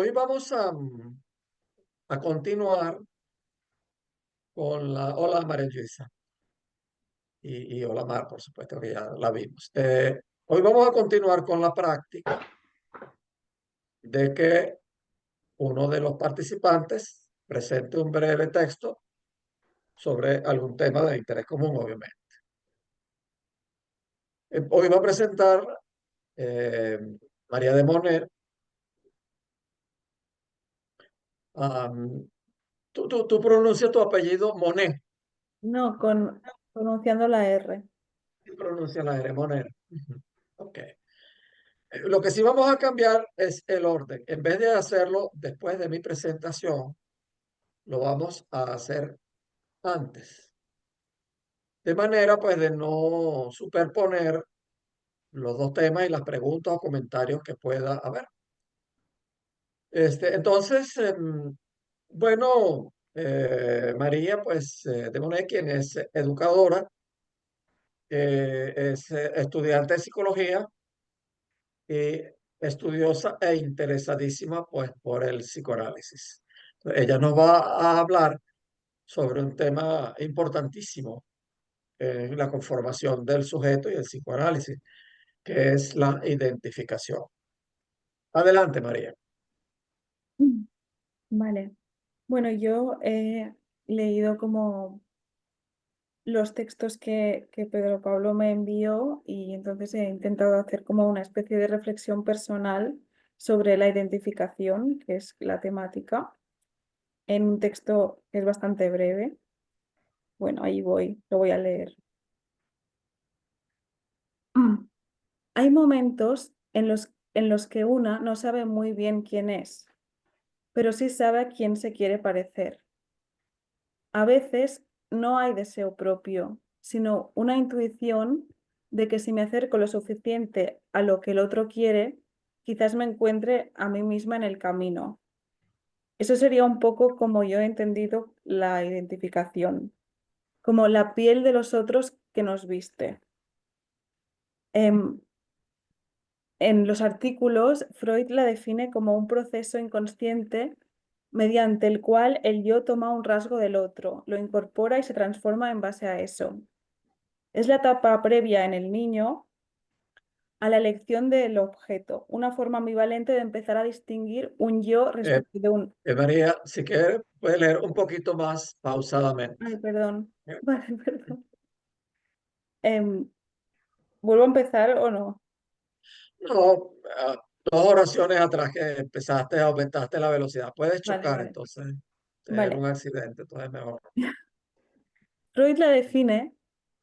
Hoy vamos a continuar con la Hola María Luisa y Hola Mar, por supuesto que ya la vimos. Hoy vamos a continuar con la práctica de que uno de los participantes presente un breve texto sobre algún tema de interés común, obviamente. Hoy va a presentar eh, María de Moner. Tú pronuncias tu apellido Monet. No, pronunciando la R. ¿Tú pronuncias la R, Moner? Ujú. Ok. Lo que sí vamos a cambiar es el orden. En vez de hacerlo después de mi presentación, lo vamos a hacer antes. De manera, pues, de no superponer los dos temas y las preguntas o comentarios que pueda haber. Entonces, bueno, María, pues, de Monet, quien es educadora, es estudiante de psicología y estudiosa e interesadísima pues por el psicoanálisis. Ella nos va a hablar sobre un tema importantísimo en la conformación del sujeto y el psicoanálisis, que es la identificación. Adelante, María. Mm. Vale. Bueno, yo he leído como los textos que Pedro Pablo me envió y entonces he intentado hacer como una especie de reflexión personal sobre la identificación, que es la temática, en un texto que es bastante breve. Bueno, ahí voy, lo voy a leer. Hay momentos en los que una no sabe muy bien quién es, pero sí sabe a quién se quiere parecer. A veces no hay deseo propio, sino una intuición de que si me acerco lo suficiente a lo que el otro quiere, quizás me encuentre a mí misma en el camino. Eso sería un poco como yo he entendido la identificación, como la piel de los otros que nos viste. Em, En los artículos, Freud la define como un proceso inconsciente mediante el cual el yo toma un rasgo del otro, lo incorpora y se transforma en base a eso. Es la etapa previa en el niño a la elección del objeto, una forma ambivalente de empezar a distinguir un yo Eh, respecto de un... María, si quieres, puedes leer un poquito más pausadamente. Ay, perdón. ¿Eh? Vale, perdón. Em, ¿Vuelvo a empezar o no? No, dos oraciones atrás que empezaste, aumentaste la velocidad. Puedes Vale, chocar, vale. entonces, tener Vale. un accidente, entonces es mejor. Freud la define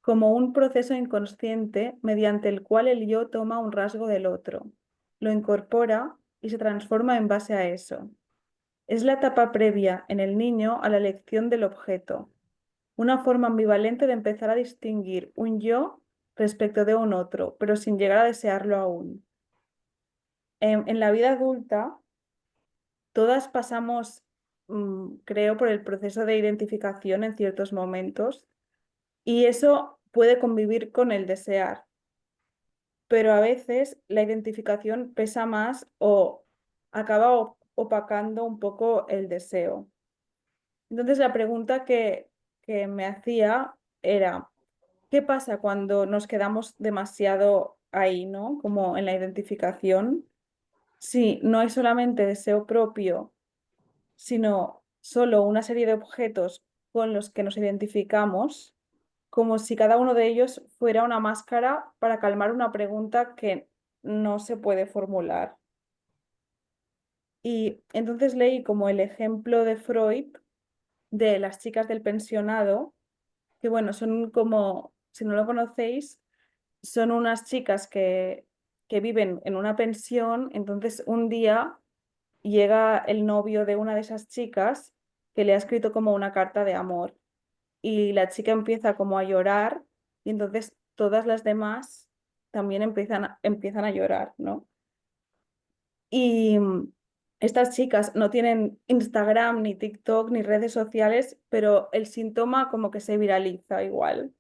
como un proceso inconsciente mediante el cual el yo toma un rasgo del otro, lo incorpora y se transforma en base a eso. Es la etapa previa en el niño a la elección del objeto, una forma ambivalente de empezar a distinguir un yo respecto de un otro, pero sin llegar a desearlo aún. En la vida adulta, todas pasamos, creo, por el proceso de identificación en ciertos momentos. Y eso puede convivir con el desear, pero a veces la identificación pesa más o acaba opacando un poco el deseo. Entonces la pregunta que me hacía era, ¿qué pasa cuando nos quedamos demasiado ahí, ¿no? Como en la identificación. Si no hay solamente deseo propio, sino solo una serie de objetos con los que nos identificamos, como si cada uno de ellos fuera una máscara para calmar una pregunta que no se puede formular. Y entonces leí como el ejemplo de Freud de las chicas del pensionado, que bueno, son como, si no lo conocéis, son unas chicas que viven en una pensión, entonces un día llega el novio de una de esas chicas que le ha escrito como una carta de amor y la chica empieza como a llorar y entonces todas las demás también empiezan a llorar, ¿no? Y estas chicas no tienen Instagram, ni TikTok, ni redes sociales, pero el síntoma como que se viraliza igual.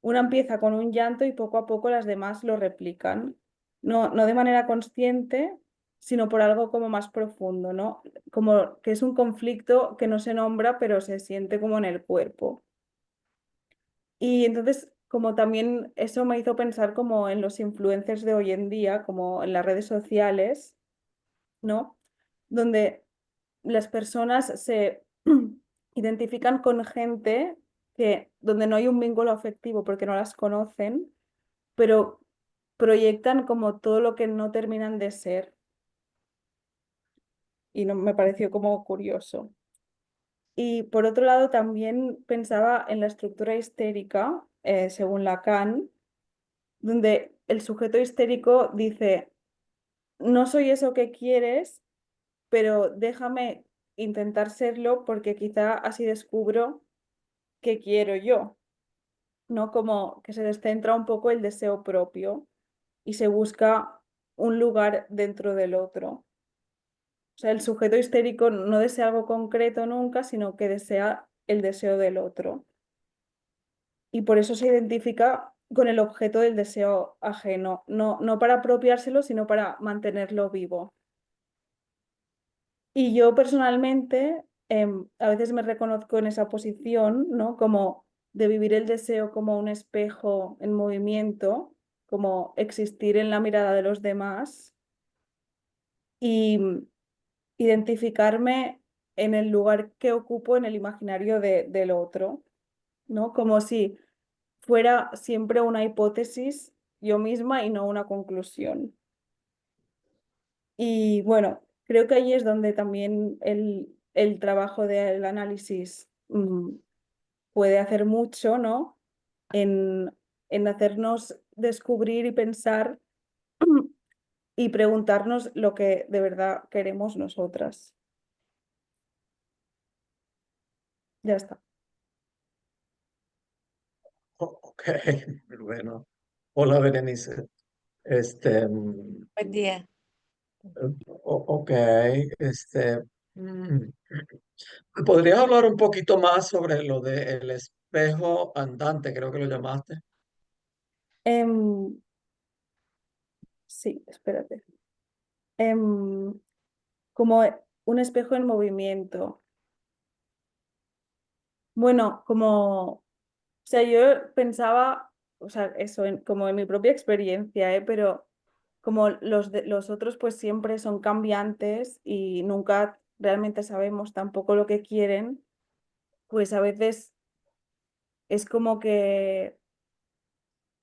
Una empieza con un llanto y poco a poco las demás lo replican. No, no de manera consciente, sino por algo como más profundo, ¿no? Como que es un conflicto que no se nombra, pero se siente como en el cuerpo. Y entonces, como también eso me hizo pensar como en los influencers de hoy en día, como en las redes sociales, ¿no? Donde las personas se identifican con gente que, donde no hay un vínculo afectivo porque no las conocen, pero proyectan como todo lo que no terminan de ser. Y no, me pareció como curioso. Y por otro lado, también pensaba en la estructura histérica, según Lacan, donde el sujeto histérico dice, no soy eso que quieres, pero déjame intentar serlo porque quizá así descubro qué quiero yo, ¿no? Como que se descentra un poco el deseo propio y se busca un lugar dentro del otro. O sea, el sujeto histérico no desea algo concreto nunca, sino que desea el deseo del otro. Y por eso se identifica con el objeto del deseo ajeno, no para apropiárselo, sino para mantenerlo vivo. Y yo personalmente a veces me reconozco en esa posición, ¿no? Como de vivir el deseo como un espejo en movimiento, como existir en la mirada de los demás y identificarme en el lugar que ocupo en el imaginario del otro, ¿no? Como si fuera siempre una hipótesis yo misma y no una conclusión. Y bueno, creo que ahí es donde también el trabajo del análisis puede hacer mucho, ¿no? En, en hacernos descubrir y pensar y preguntarnos lo que de verdad queremos nosotras. Ya está. Ok, bueno. Hola, Berenice. Este, Buen día. ok, este, mm, ¿podrías hablar un poquito más sobre lo del espejo andante, creo que lo llamaste? Em, sí, espérate. Em, como un espejo en movimiento. Bueno, como, o sea, yo pensaba, o sea, eso, como en mi propia experiencia, ¿eh? Pero como los otros pues siempre son cambiantes y nunca realmente sabemos tampoco lo que quieren, pues a veces es como que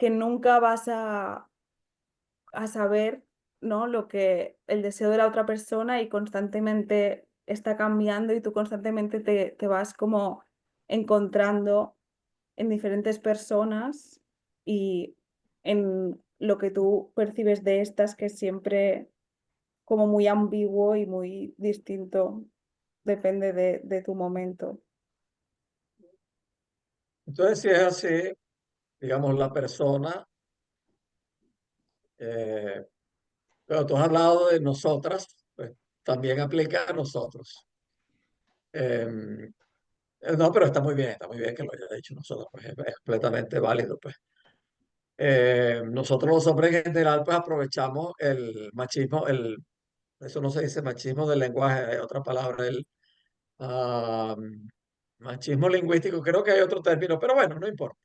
nunca vas a saber, ¿no? Lo que el deseo de la otra persona y constantemente está cambiando y tú constantemente te vas como encontrando en diferentes personas y en lo que tú percibes de estas que es siempre como muy ambiguo y muy distinto, depende de tu momento. Entonces, si es así, digamos, la persona, pero tú has hablado de nosotras, pues también aplica a nosotros. Em, no, pero está muy bien que lo haya dicho nosotros, pues es completamente válido, pues. Nosotros los hombres en general, pues aprovechamos el machismo, eso no se dice machismo del lenguaje, hay otra palabra, ah, machismo lingüístico, creo que hay otro término, pero bueno, no importa.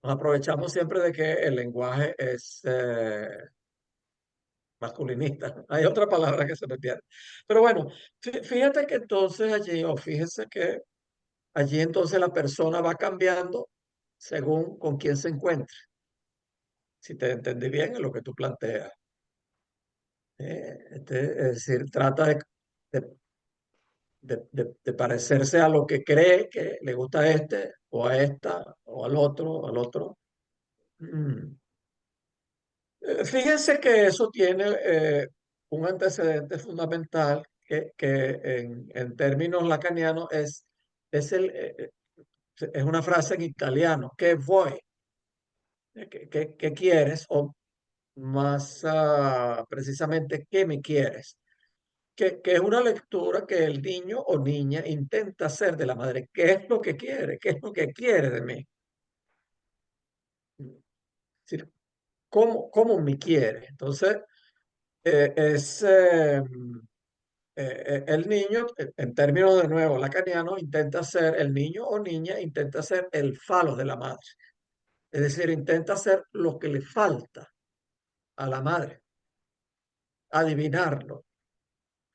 Nos aprovechamos siempre de que el lenguaje es masculinista. Hay otra palabra que se me pierde. Pero bueno, fíjate que entonces allí, o fíjese que allí entonces la persona va cambiando según con quién se encuentre. Si te entendí bien en lo que tú planteas. Es decir, trata de, de parecerse a lo que cree que le gusta a este, o a esta, o al otro, o al otro. Mm. Fíjense que eso tiene un antecedente fundamental que en términos lacanianos es, es una frase en italiano, que vuoi, que quieres, o más precisamente, ¿qué me quieres? Que es una lectura que el niño o niña intenta hacer de la madre. ¿Qué es lo que quiere? ¿Qué es lo que quiere de mí? Es decir, ¿cómo me quiere? Entonces, es el niño, en términos de nuevo lacaniano, intenta ser el niño o niña, intenta ser el falo de la madre. Es decir, intenta ser lo que le falta a la madre, adivinarlo.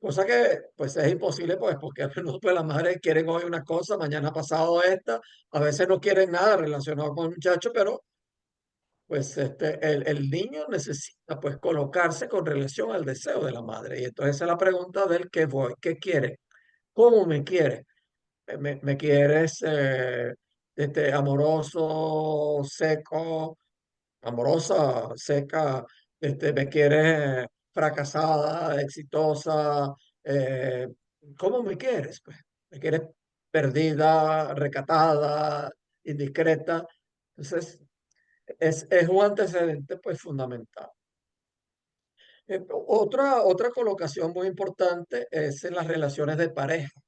Cosa que pues es imposible pues porque a menudo pues las madres quieren hoy una cosa, mañana pasado esta, a veces no quieren nada relacionado con el muchacho, pero pues el niño necesita pues colocarse con relación al deseo de la madre. Y entonces esa es la pregunta del qué voy, qué quiere, cómo me quiere. Me quieres amoroso, seco, amorosa, seca, me quieres fracasada, exitosa, eh, ¿cómo me quieres? Pues, me quieres perdida, recatada, indiscreta. Entonces, es un antecedente pues fundamental. Otra colocación muy importante es en las relaciones de pareja,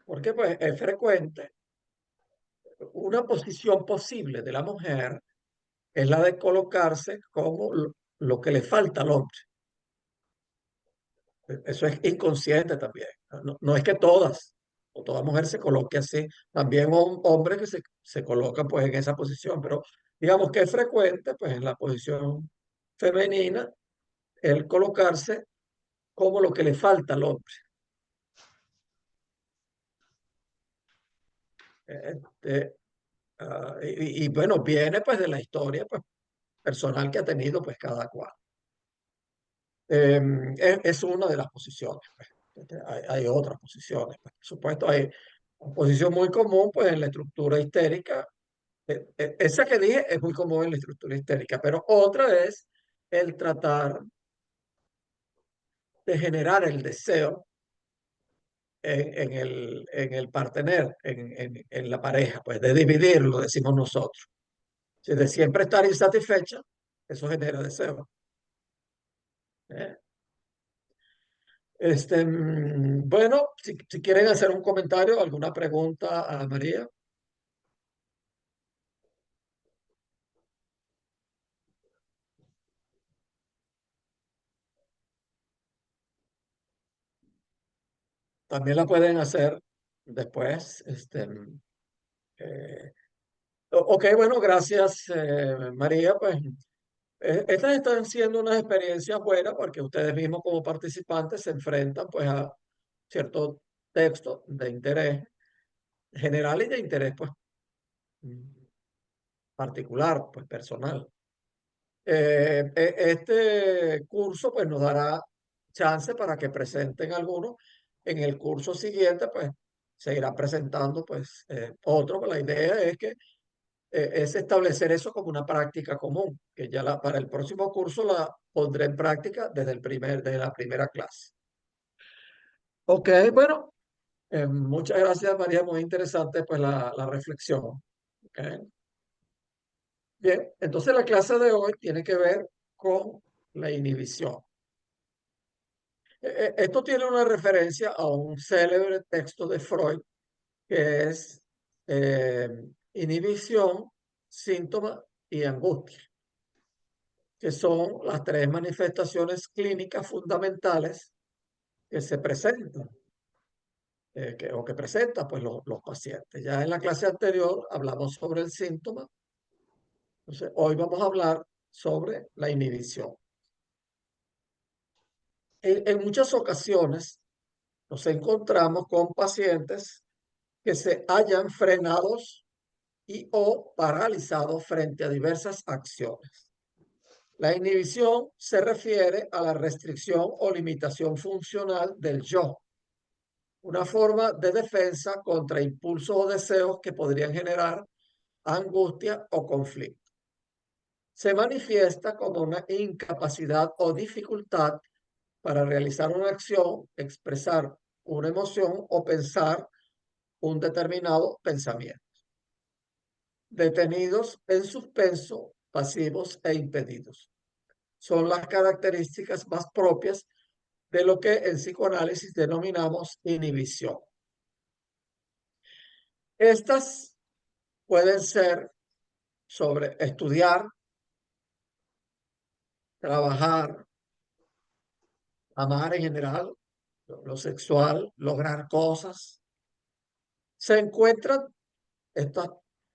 porque pues es frecuente una posición posible de la mujer es la de colocarse como lo que le falta al hombre. Eso es inconsciente también. No, no es que todas o toda mujer se coloque así. También hombres que se colocan pues en esa posición, pero digamos que es frecuente pues en la posición femenina el colocarse como lo que le falta al hombre. Este, bueno, viene pues de la historia pues personal que ha tenido pues cada cual. Es una de las posiciones, pues. Hay otras posiciones, pues. Por supuesto, hay una posición muy común pues, en la estructura histérica. Esa que dije es muy común en la estructura histérica, pero otra es el tratar de generar el deseo en el partener, en la pareja, pues de dividirlo, decimos nosotros. Si de siempre estar insatisfecha, eso genera deseo. ¿Eh? Bueno, si quieren hacer un comentario, alguna pregunta a María, también la pueden hacer después. Eh, ok, bueno, gracias María. Pues estas están siendo unas experiencias buenas porque ustedes mismos como participantes se enfrentan pues a ciertos textos de interés general y de interés pues mm, particular, pues personal. Este curso pues nos dará chance para que presenten algunos. En el curso siguiente pues se irá presentando pues otro. Pues, la idea es que es establecer eso como una práctica común, que ya para el próximo curso la pondré en práctica desde la primera clase. Ok, bueno, muchas gracias María, muy interesante pues la reflexión. Ok. Bien, entonces la clase de hoy tiene que ver con la inhibición. Esto tiene una referencia a un célebre texto de Freud que es eh, inhibición, síntoma y angustia, que son las tres manifestaciones clínicas fundamentales que se presentan o que presentan pues, los pacientes. Ya en la clase anterior hablamos sobre el síntoma, entonces hoy vamos a hablar sobre la inhibición. En muchas ocasiones nos encontramos con pacientes que se hayan frenados y o paralizados frente a diversas acciones. La inhibición se refiere a la restricción o limitación funcional del yo, una forma de defensa contra impulsos o deseos que podrían generar angustia o conflicto. Se manifiesta como una incapacidad o dificultad para realizar una acción, expresar una emoción o pensar un determinado pensamiento. Detenidos en suspenso, pasivos e impedidos. Son las características más propias de lo que en psicoanálisis denominamos inhibición. Estas pueden ser sobre estudiar trabajar, amar en general, lo sexual, lograr cosas, se encuentran estas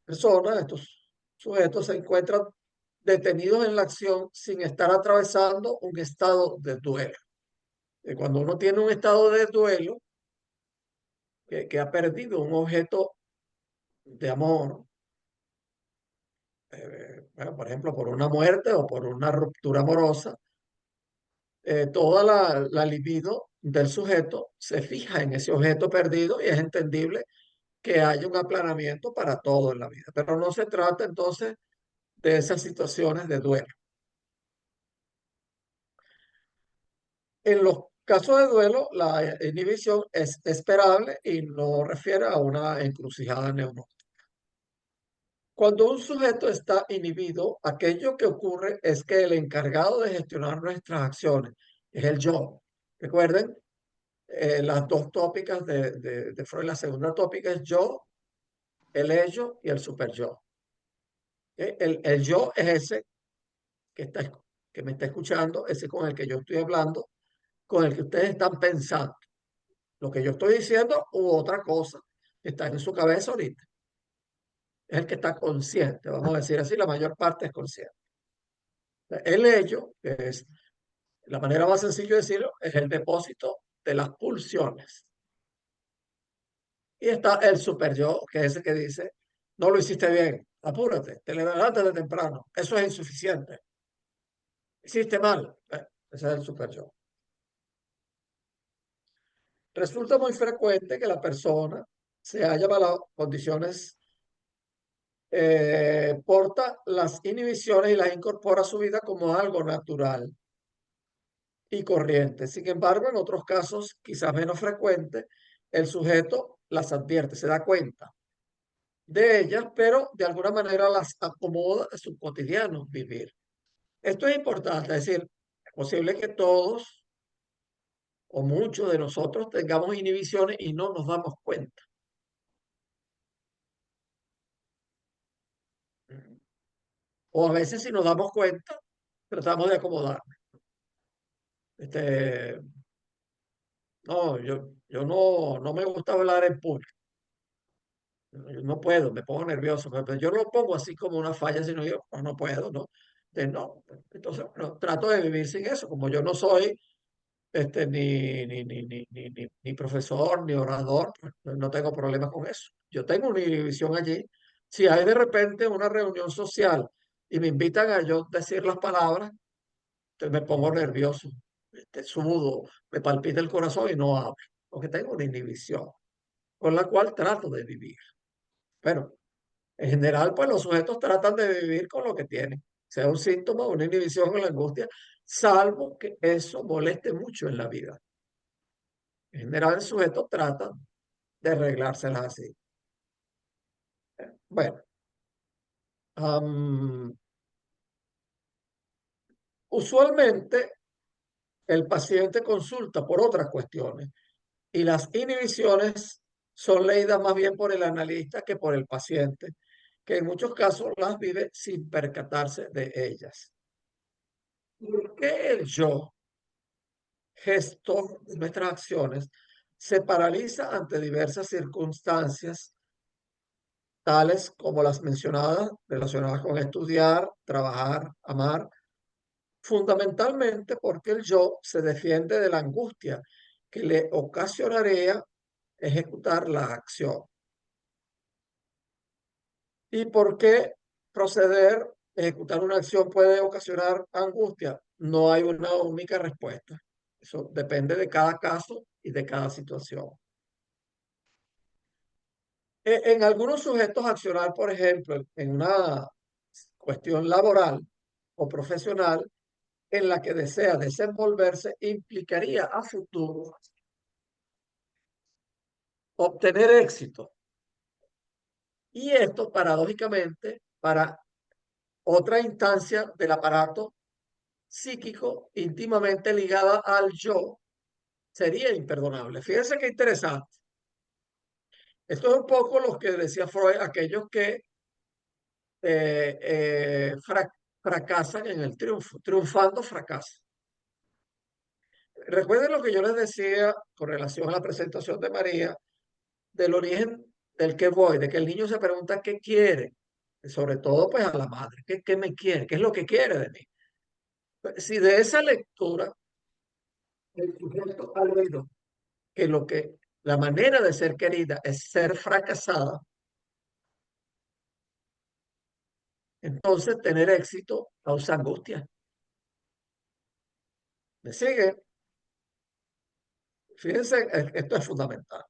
personas, estos sujetos se encuentran detenidos en la acción sin estar atravesando un estado de duelo. Y cuando uno tiene un estado de duelo, que ha perdido un objeto de amor, bueno, por ejemplo, por una muerte o por una ruptura amorosa, toda la libido del sujeto se fija en ese objeto perdido y es entendible que haya un aplanamiento para todo en la vida. Pero no se trata entonces de esas situaciones de duelo. En los casos de duelo, la inhibición es esperable y no refiere a una encrucijada neurológica. Cuando un sujeto está inhibido, aquello que ocurre es que el encargado de gestionar nuestras acciones es el yo. Recuerden, las dos tópicas de Freud, la segunda tópica es yo, el ello y el superyo. El yo es ese que, está, que me está escuchando, ese con el que yo estoy hablando, con el que ustedes están pensando. Lo que yo estoy diciendo u otra cosa que está en su cabeza ahorita. Es el que está consciente, vamos a decir así, la mayor parte es consciente. El ello, que es la manera más sencilla de decirlo, es el depósito de las pulsiones. Y está el super yo, que es ese que dice, no lo hiciste bien, apúrate, te levantaste de temprano, eso es insuficiente, hiciste mal. Ese es el super yo. Resulta muy frecuente que la persona se haya bajo condiciones, porta las inhibiciones y las incorpora a su vida como algo natural y corriente. Sin embargo, en otros casos, quizás menos frecuente, el sujeto las advierte, se da cuenta de ellas, pero de alguna manera las acomoda a su cotidiano vivir. Esto es importante, es decir, es posible que todos o muchos de nosotros tengamos inhibiciones y no nos damos cuenta. O a veces si nos damos cuenta, tratamos de acomodar. Este, no, yo no me gusta hablar en público. Yo no puedo, me pongo nervioso, pero yo no lo pongo así como una falla, sino yo no puedo, ¿no? No. Entonces, bueno, trato de vivir sin eso, como yo no soy ni profesor, ni orador, pues no tengo problemas con eso. Yo tengo una inhibición allí. Si hay de repente una reunión social y me invitan a yo decir las palabras, entonces me pongo nervioso, sudo, me palpita el corazón y no hablo, porque tengo una inhibición, con la cual trato de vivir. Bueno, en general, pues los sujetos tratan de vivir con lo que tienen, sea un síntoma, una inhibición o la angustia, salvo que eso moleste mucho en la vida. En general, el sujeto trata de arreglárselas así. Bueno, usualmente el paciente consulta por otras cuestiones y las inhibiciones son leídas más bien por el analista que por el paciente, que en muchos casos las vive sin percatarse de ellas. ¿Por qué el yo, gestor de nuestras acciones, se paraliza ante diversas circunstancias, tales como las mencionadas, relacionadas con estudiar, trabajar, amar? Fundamentalmente porque el yo se defiende de la angustia que le ocasionaría ejecutar la acción. ¿Y por qué proceder, ejecutar una acción puede ocasionar angustia? No hay una única respuesta. Eso depende de cada caso y de cada situación. En algunos sujetos accionar, por ejemplo, en una cuestión laboral o profesional en la que desea desenvolverse implicaría a futuro obtener éxito. Y esto, paradójicamente, para otra instancia del aparato psíquico íntimamente ligada al yo, sería imperdonable. Fíjense qué interesante. Esto es un poco lo que decía Freud, aquellos que fracasan en el triunfo. Triunfando fracasan. Recuerden lo que yo les decía con relación a la presentación de María, del origen del que voy, de que el niño se pregunta qué quiere, sobre todo pues a la madre, qué me quiere, qué es lo que quiere de mí. Si de esa lectura el sujeto ha leído que la manera de ser querida es ser fracasada, entonces tener éxito causa angustia. ¿Me sigue? Fíjense, esto es fundamental.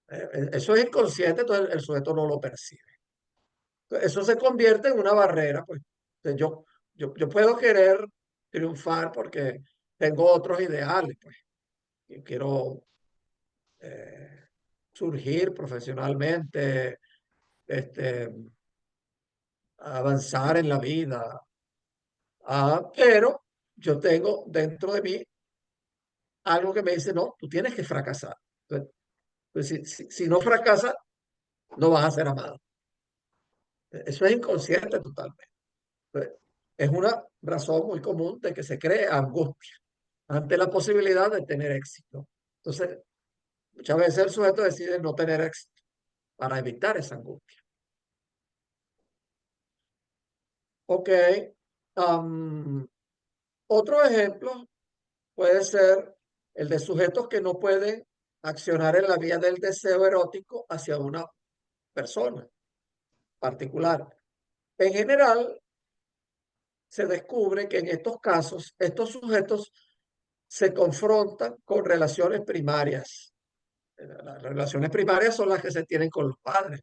Eso es inconsciente, entonces el sujeto no lo percibe. Eso se convierte en una barrera, pues. Yo puedo querer triunfar porque tengo otros ideales, pues. Y quiero eh, surgir profesionalmente, este, avanzar en la vida. Pero yo tengo dentro de mí algo que me dice, no, tú tienes que fracasar. Entonces, pues, si no fracasas, no vas a ser amado. Eso es inconsciente totalmente. Entonces, es una razón muy común de que se cree angustia ante la posibilidad de tener éxito. Entonces, muchas veces el sujeto decide no tener éxito para evitar esa angustia. Ok. am, Otro ejemplo puede ser el de sujetos que no pueden accionar en la vía del deseo erótico hacia una persona particular. En general, se descubre que en estos casos, estos sujetos se confrontan con relaciones primarias. Las relaciones primarias son las que se tienen con los padres.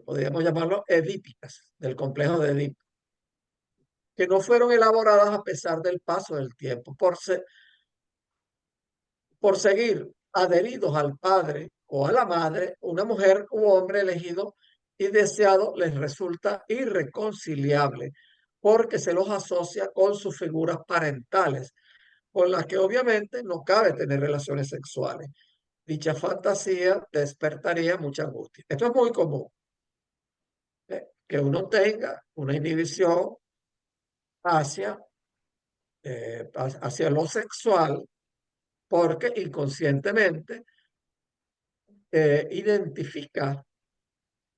Podríamos llamarlo edípicas, del complejo de Edipo, que no fueron elaboradas a pesar del paso del tiempo, por seguir adheridos al padre o a la madre, una mujer u hombre elegido y deseado les resulta irreconciliable porque se los asocia con sus figuras parentales, con las que obviamente no cabe tener relaciones sexuales. Dicha fantasía despertaría mucha angustia. Esto es muy común, que uno tenga una inhibición hacia, hacia lo sexual porque inconscientemente identifica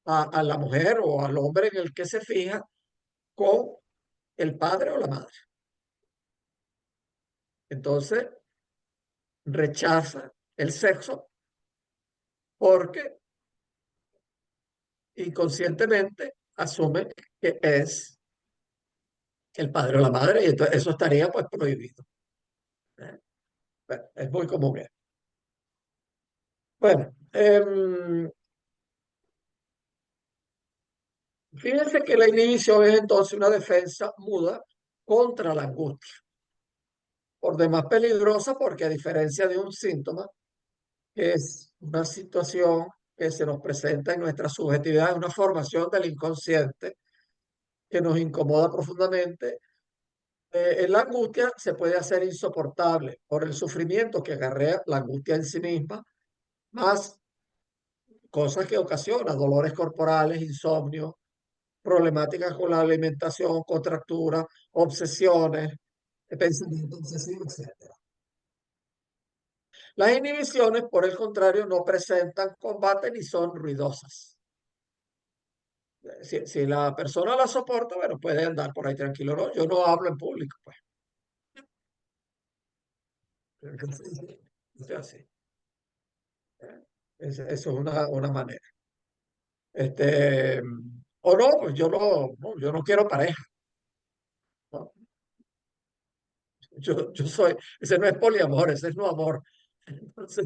a la mujer o al hombre en el que se fija con el padre o la madre. Entonces rechaza el sexo porque inconscientemente asume que es el padre o la madre y entonces eso estaría pues prohibido. ¿Eh? Bueno, es muy común. Bueno, fíjense que la inhibición es entonces una defensa muda contra la angustia, por demás peligrosa porque a diferencia de un síntoma, que es una situación que se nos presenta en nuestra subjetividad, es una formación del inconsciente que nos incomoda profundamente. En la angustia se puede hacer insoportable por el sufrimiento que acarrea la angustia en sí misma, más cosas que ocasiona, dolores corporales, insomnio, problemáticas con la alimentación, contracturas, obsesiones, pensamiento obsesivo, etc. Las inhibiciones, por el contrario, no presentan combate ni son ruidosas. Si la persona la soporta, bueno, puede andar por ahí tranquilo, ¿no? Yo no hablo en público, pues. O sea, sí. Eso es una manera. Este, o no, pues yo no quiero pareja, ¿no? Yo soy, ese no es poliamor, ese es no amor. Entonces,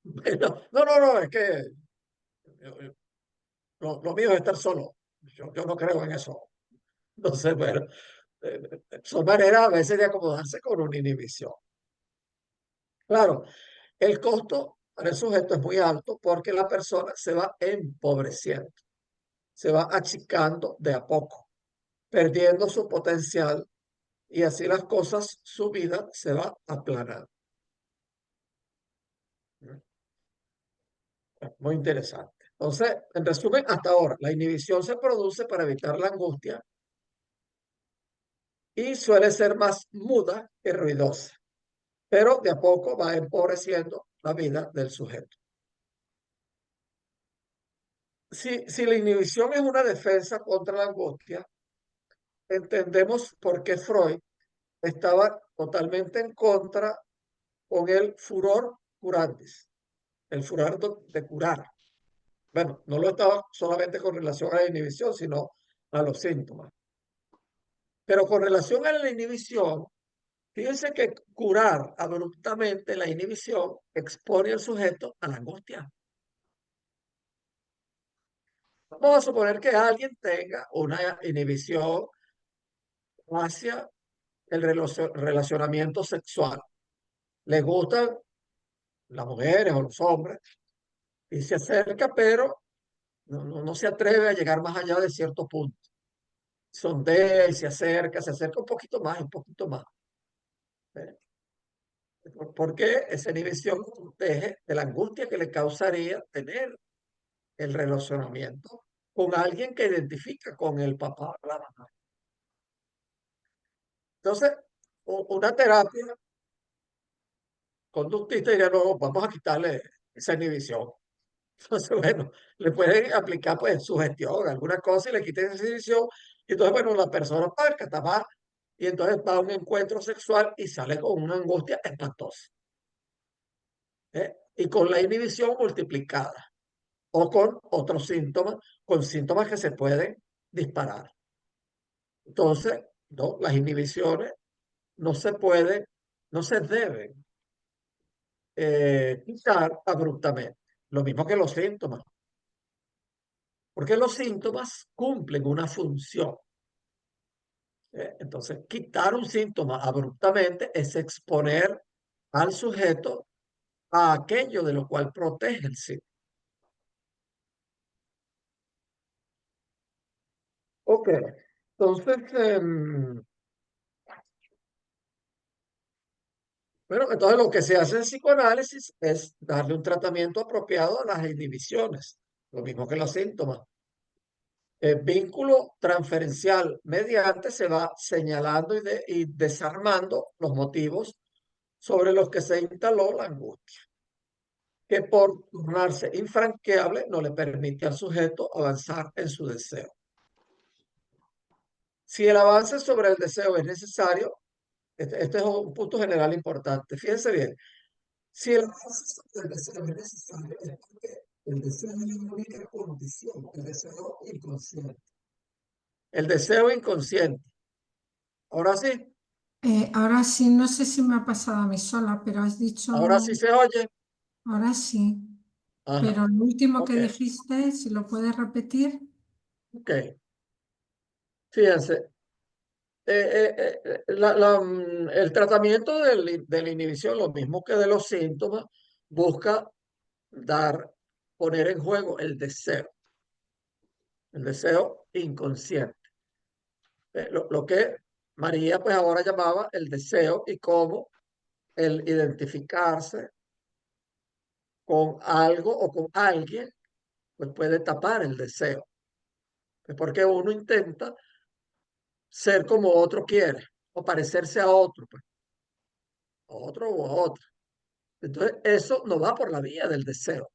bueno, no, es que lo mío es estar solo. Yo no creo en eso. Entonces, bueno, son maneras a veces de acomodarse con una inhibición. Claro, el costo para el sujeto es muy alto porque la persona se va empobreciendo, se va achicando de a poco, perdiendo su potencial y así las cosas, su vida se va aplanando. Muy interesante. Entonces, en resumen, hasta ahora, la inhibición se produce para evitar la angustia y suele ser más muda que ruidosa, pero de a poco va empobreciendo la vida del sujeto. Si la inhibición es una defensa contra la angustia, entendemos por qué Freud estaba totalmente en contra con el furor curandis, el furor de curar. Bueno, no lo estaba solamente con relación a la inhibición, sino a los síntomas. Pero con relación a la inhibición, fíjense que curar abruptamente la inhibición expone al sujeto a la angustia. Vamos a suponer que alguien tenga una inhibición hacia el relacionamiento sexual. Le gustan las mujeres o los hombres y se acerca, pero no se atreve a llegar más allá de cierto punto. Sondea y se acerca un poquito más, un poquito más. ¿Eh? Porque esa inhibición lo protege de la angustia que le causaría tener el relacionamiento con alguien que identifica con el papá o la mamá. Entonces, una terapia conductista diría, no, vamos a quitarle esa inhibición. Entonces, bueno, le pueden aplicar pues sugestión, alguna cosa y le quiten esa inhibición. Y entonces, bueno, la persona parca, va y entonces va a un encuentro sexual y sale con una angustia espantosa. ¿Eh? Y con la inhibición multiplicada o con otros síntomas, con síntomas que se pueden disparar. Entonces, no, las inhibiciones no se pueden, no se deben quitar abruptamente. Lo mismo que los síntomas, porque los síntomas cumplen una función. Entonces, quitar un síntoma abruptamente es exponer al sujeto a aquello de lo cual protege el síntoma. Ok, entonces, bueno, entonces lo que se hace en psicoanálisis es darle un tratamiento apropiado a las inhibiciones, lo mismo que los síntomas. El vínculo transferencial mediante se va señalando y desarmando los motivos sobre los que se instaló la angustia, que por tornarse infranqueable no le permite al sujeto avanzar en su deseo. Si el avance sobre el deseo es necesario, este es un punto general importante, fíjense bien, si el avance sobre el deseo es necesario, es porque el deseo es la única condición, el deseo inconsciente. El deseo inconsciente. Ahora sí, Ahora sí, no sé si me ha pasado a mí sola, pero has ahora dicho, sí se oye. ahora sí, Ajá, pero lo último que ok, dijiste, si lo puedes repetir. ok. Fíjense, el tratamiento de la inhibición, lo mismo que de los síntomas, busca dar, poner en juego el deseo inconsciente. Lo que María pues ahora llamaba el deseo y cómo el identificarse con algo o con alguien pues puede tapar el deseo. Es porque uno intenta ser como otro quiere o parecerse a otro, pues, a otro o a otra. Entonces, eso no va por la vía del deseo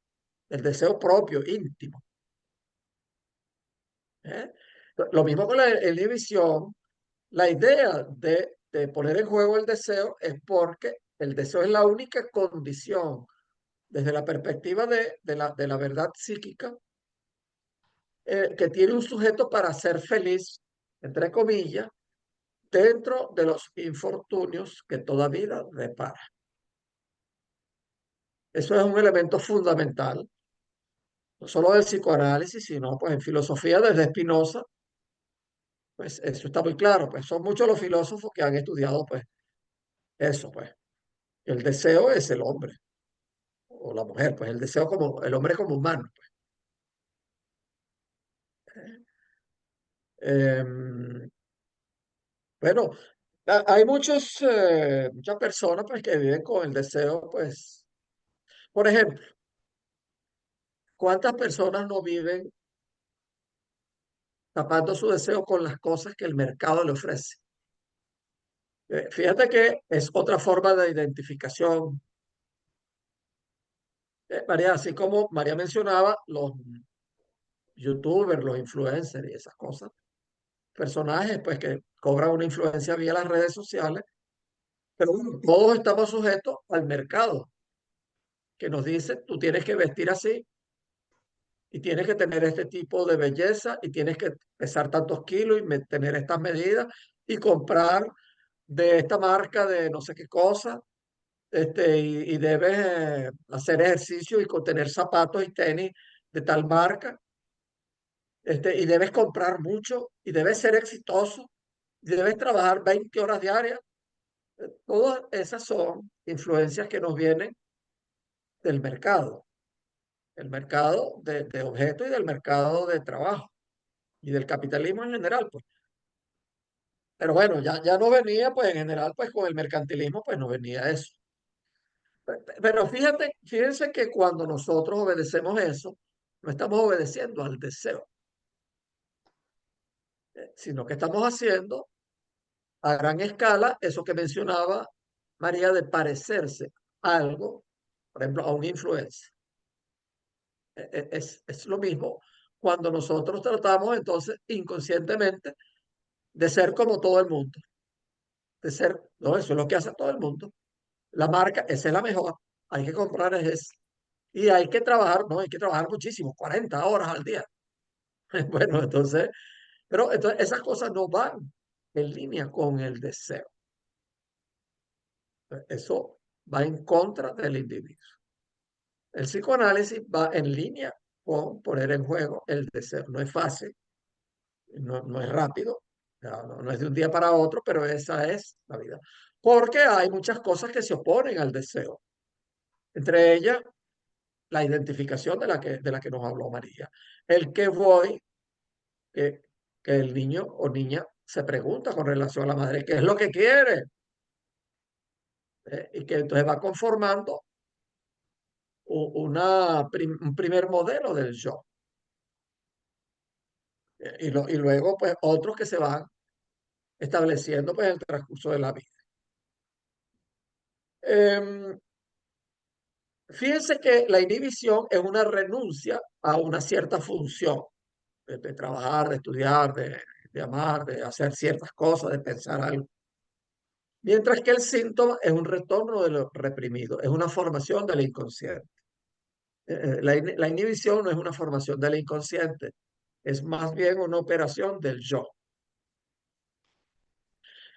propio, íntimo. ¿Eh? Lo mismo con la inhibición. La idea de poner en juego el deseo es porque el deseo es la única condición desde la perspectiva de la verdad psíquica que tiene un sujeto para ser feliz, entre comillas, dentro de los infortunios que toda vida depara. Eso es un elemento fundamental, no solo del psicoanálisis, sino pues en filosofía desde Spinoza, pues eso está muy claro, pues son muchos los filósofos que han estudiado pues eso, pues el deseo es el hombre o la mujer, pues el deseo como el hombre como humano. Em, bueno, hay muchas personas pues que viven con el deseo, pues, por ejemplo, ¿cuántas personas no viven tapando su deseo con las cosas que el mercado le ofrece? Fíjate que es otra forma de identificación. María, así como María mencionaba, los youtubers, los influencers y esas cosas, personajes pues que cobran una influencia vía las redes sociales, pero bueno, todos estamos sujetos al mercado que nos dice, tú tienes que vestir así y tienes que tener este tipo de belleza y tienes que pesar tantos kilos y tener estas medidas y comprar de esta marca de no sé qué cosa, y debes hacer ejercicio y tener zapatos y tenis de tal marca, y debes comprar mucho y debes ser exitoso y debes trabajar 20 horas diarias. Todas esas son influencias que nos vienen del mercado, el mercado de objetos y del mercado de trabajo y del capitalismo en general, pues. Pero bueno, ya no venía, pues en general, pues con el mercantilismo, pues no venía eso. Pero fíjense que cuando nosotros obedecemos eso, no estamos obedeciendo al deseo, sino que estamos haciendo a gran escala eso que mencionaba María de parecerse a algo, por ejemplo, a un influencer. Es lo mismo cuando nosotros tratamos entonces inconscientemente de ser como todo el mundo, de ser, no, eso es lo que hace todo el mundo. La marca, esa es la mejor, hay que comprar esa. Y hay que trabajar, no, hay que trabajar muchísimo, 40 horas al día. Bueno, entonces esas cosas no van en línea con el deseo. Eso va en contra del individuo. El psicoanálisis va en línea con poner en juego el deseo. No es fácil, no es rápido, no es de un día para otro, pero esa es la vida. Porque hay muchas cosas que se oponen al deseo. Entre ellas, la identificación de la que nos habló María. El que voy, que, que el niño o niña se pregunta con relación a la madre, ¿qué es lo que quiere? Y que entonces va conformando un primer modelo del yo. Y luego, pues, otros que se van estableciendo, pues, en el transcurso de la vida. Em, Fíjense que la inhibición es una renuncia a una cierta función, de trabajar, de estudiar, de amar, de hacer ciertas cosas, de pensar algo. Mientras que el síntoma es un retorno de lo reprimido, es una formación del inconsciente. La inhibición no es una formación del inconsciente, es más bien una operación del yo.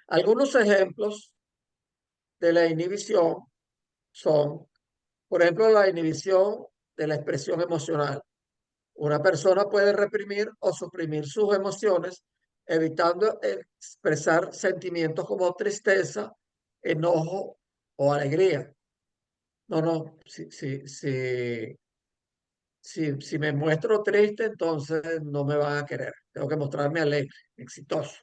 Algunos ejemplos de la inhibición son, por ejemplo, la inhibición de la expresión emocional. Una persona puede reprimir o suprimir sus emociones, evitando expresar sentimientos como tristeza, enojo o alegría. No, no, si me muestro triste, entonces no me van a querer. Tengo que mostrarme alegre, exitoso.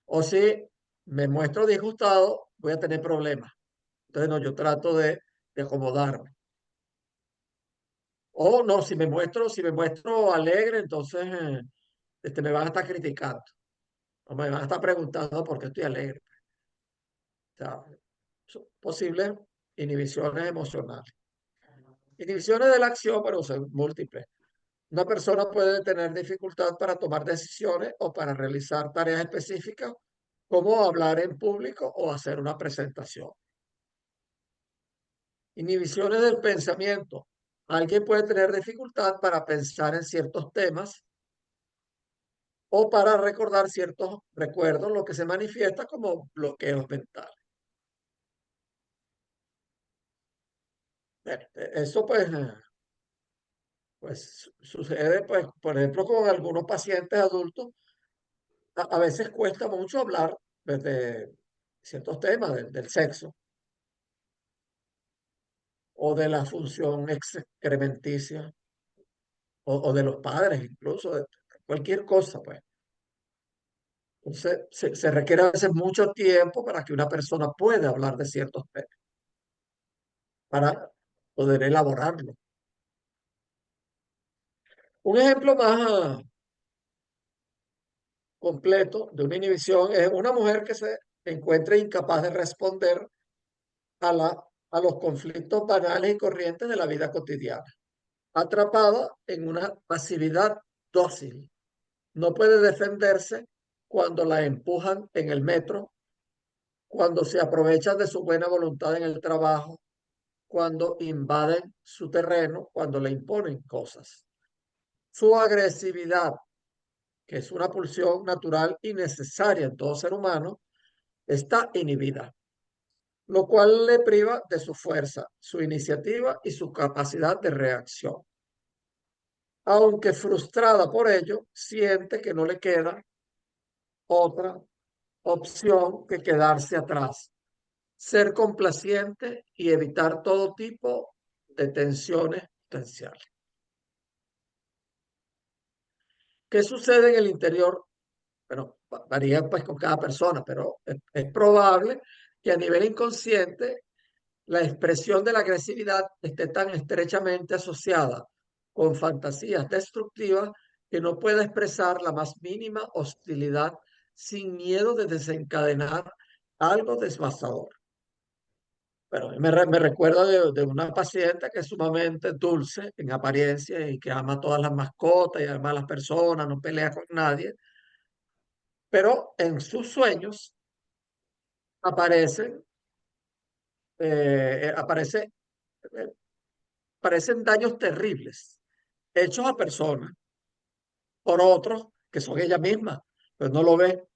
O si me muestro disgustado, voy a tener problemas. Entonces, no, yo trato de acomodarme. O no, si me muestro alegre, entonces me van a estar criticando. O me van a estar preguntando por qué estoy alegre. O sea, son posibles inhibiciones emocionales. Inhibiciones de la acción, pero son múltiples. Una persona puede tener dificultad para tomar decisiones o para realizar tareas específicas, como hablar en público o hacer una presentación. Inhibiciones del pensamiento. Alguien puede tener dificultad para pensar en ciertos temas o para recordar ciertos recuerdos, lo que se manifiesta como bloqueos mentales. Eso pues sucede, pues, por ejemplo, con algunos pacientes adultos. A veces cuesta mucho hablar de ciertos temas del sexo o de la función excrementicia o de los padres, incluso de cualquier cosa, pues. Entonces, se requiere a veces mucho tiempo para que una persona pueda hablar de ciertos temas, para poder elaborarlo. Un ejemplo más completo de una inhibición es una mujer que se encuentre incapaz de responder a, a los conflictos banales y corrientes de la vida cotidiana, atrapada en una pasividad dócil. No puede defenderse cuando la empujan en el metro, cuando se aprovechan de su buena voluntad en el trabajo, cuando invaden su terreno, cuando le imponen cosas. Su agresividad, que es una pulsión natural y necesaria en todo ser humano, está inhibida, lo cual le priva de su fuerza, su iniciativa y su capacidad de reacción. Aunque frustrada por ello, siente que no le queda otra opción que quedarse atrás, ser complaciente y evitar todo tipo de tensiones potenciales. ¿Qué sucede en el interior? Bueno, varía pues con cada persona, pero es probable que a nivel inconsciente la expresión de la agresividad esté tan estrechamente asociada con fantasías destructivas que no puede expresar la más mínima hostilidad sin miedo de desencadenar algo devastador. Bueno, me recuerda de una paciente que es sumamente dulce en apariencia y que ama a todas las mascotas y ama a las personas, no pelea con nadie, pero en sus sueños aparecen, aparece, eh, aparecen daños terribles hechos a personas por otros que son ella misma, pero no lo ve.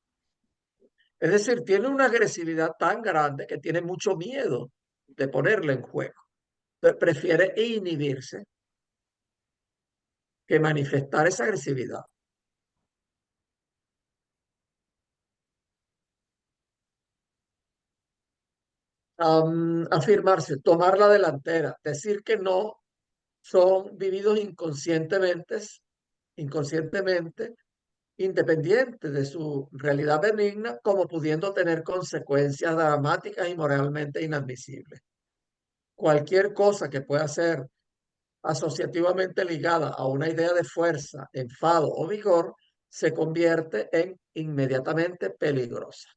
Es decir, tiene una agresividad tan grande que tiene mucho miedo de ponerla en juego. Entonces, prefiere inhibirse que manifestar esa agresividad. Afirmarse, tomar la delantera, decir que no son vividos inconscientemente, independientes de su realidad benigna, como pudiendo tener consecuencias dramáticas y moralmente inadmisibles. Cualquier cosa que pueda ser asociativamente ligada a una idea de fuerza, enfado o vigor se convierte en inmediatamente peligrosa.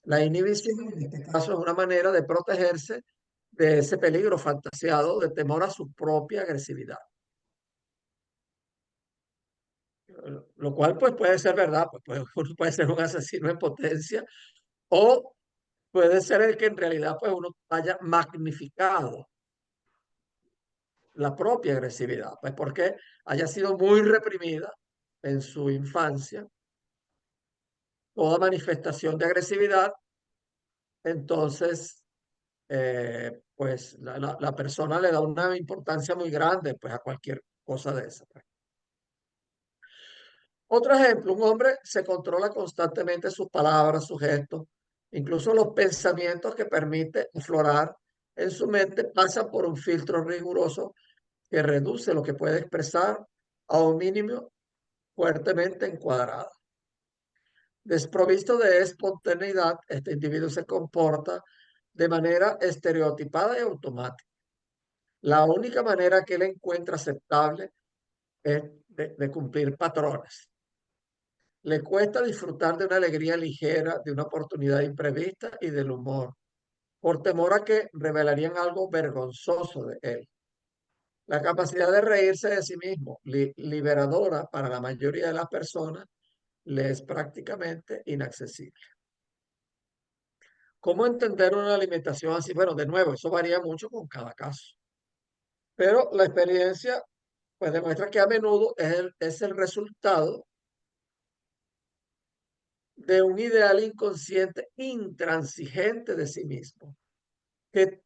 La inhibición, en este caso, es una manera de protegerse de ese peligro fantaseado de temor a su propia agresividad. Lo cual pues puede ser verdad, uno puede ser un asesino en potencia o puede ser el que en realidad pues uno haya magnificado la propia agresividad, pues porque haya sido muy reprimida en su infancia toda manifestación de agresividad, entonces pues la persona le da una importancia muy grande pues a cualquier cosa de esa, pues. Otro ejemplo, un hombre se controla constantemente sus palabras, sus gestos, incluso los pensamientos que permite aflorar en su mente pasan por un filtro riguroso que reduce lo que puede expresar a un mínimo fuertemente encuadrado. Desprovisto de espontaneidad, este individuo se comporta de manera estereotipada y automática. La única manera que él encuentra aceptable es de cumplir patrones. Le cuesta disfrutar de una alegría ligera, de una oportunidad imprevista y del humor, por temor a que revelarían algo vergonzoso de él. La capacidad de reírse de sí mismo, liberadora para la mayoría de las personas, le es prácticamente inaccesible. ¿Cómo entender una alimentación así? Bueno, de nuevo, eso varía mucho con cada caso, pero la experiencia pues demuestra que a menudo es el resultado de un ideal inconsciente intransigente de sí mismo, que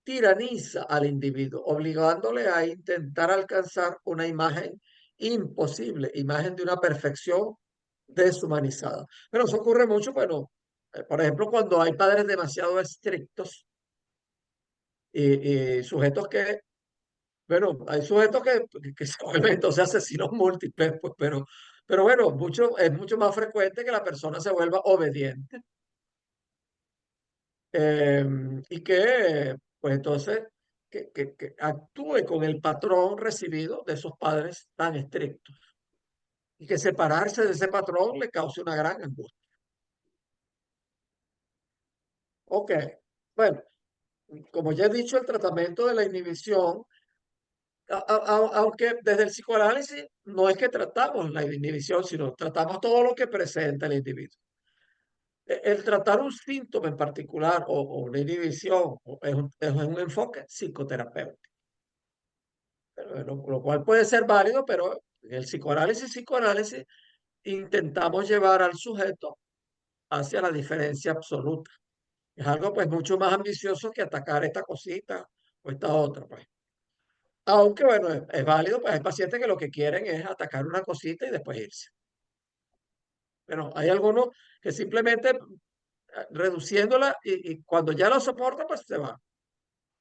tiraniza al individuo, obligándole a intentar alcanzar una imagen imposible, imagen de una perfección deshumanizada. Pero eso ocurre mucho, bueno, por ejemplo, cuando hay padres demasiado estrictos y sujetos que, bueno, hay sujetos que se vuelven entonces asesinos múltiples, pues, pero bueno, es mucho más frecuente que la persona se vuelva obediente y que, pues entonces, que actúe con el patrón recibido de esos padres tan estrictos. y que separarse de ese patrón le cause una gran angustia. Ok, bueno, como ya he dicho, el tratamiento de la inhibición, aunque desde el psicoanálisis no es que tratamos la inhibición, sino tratamos todo lo que presenta el individuo. El tratar un síntoma en particular o una inhibición es un enfoque psicoterapéutico, lo cual puede ser válido, pero en el psicoanálisis, intentamos llevar al sujeto hacia la diferencia absoluta. Es algo pues mucho más ambicioso que atacar esta cosita o esta otra, pues. Aunque bueno, es válido, pues hay pacientes que lo que quieren es atacar una cosita y después irse. Pero hay algunos que simplemente reduciéndola y cuando ya lo soportan, pues se van.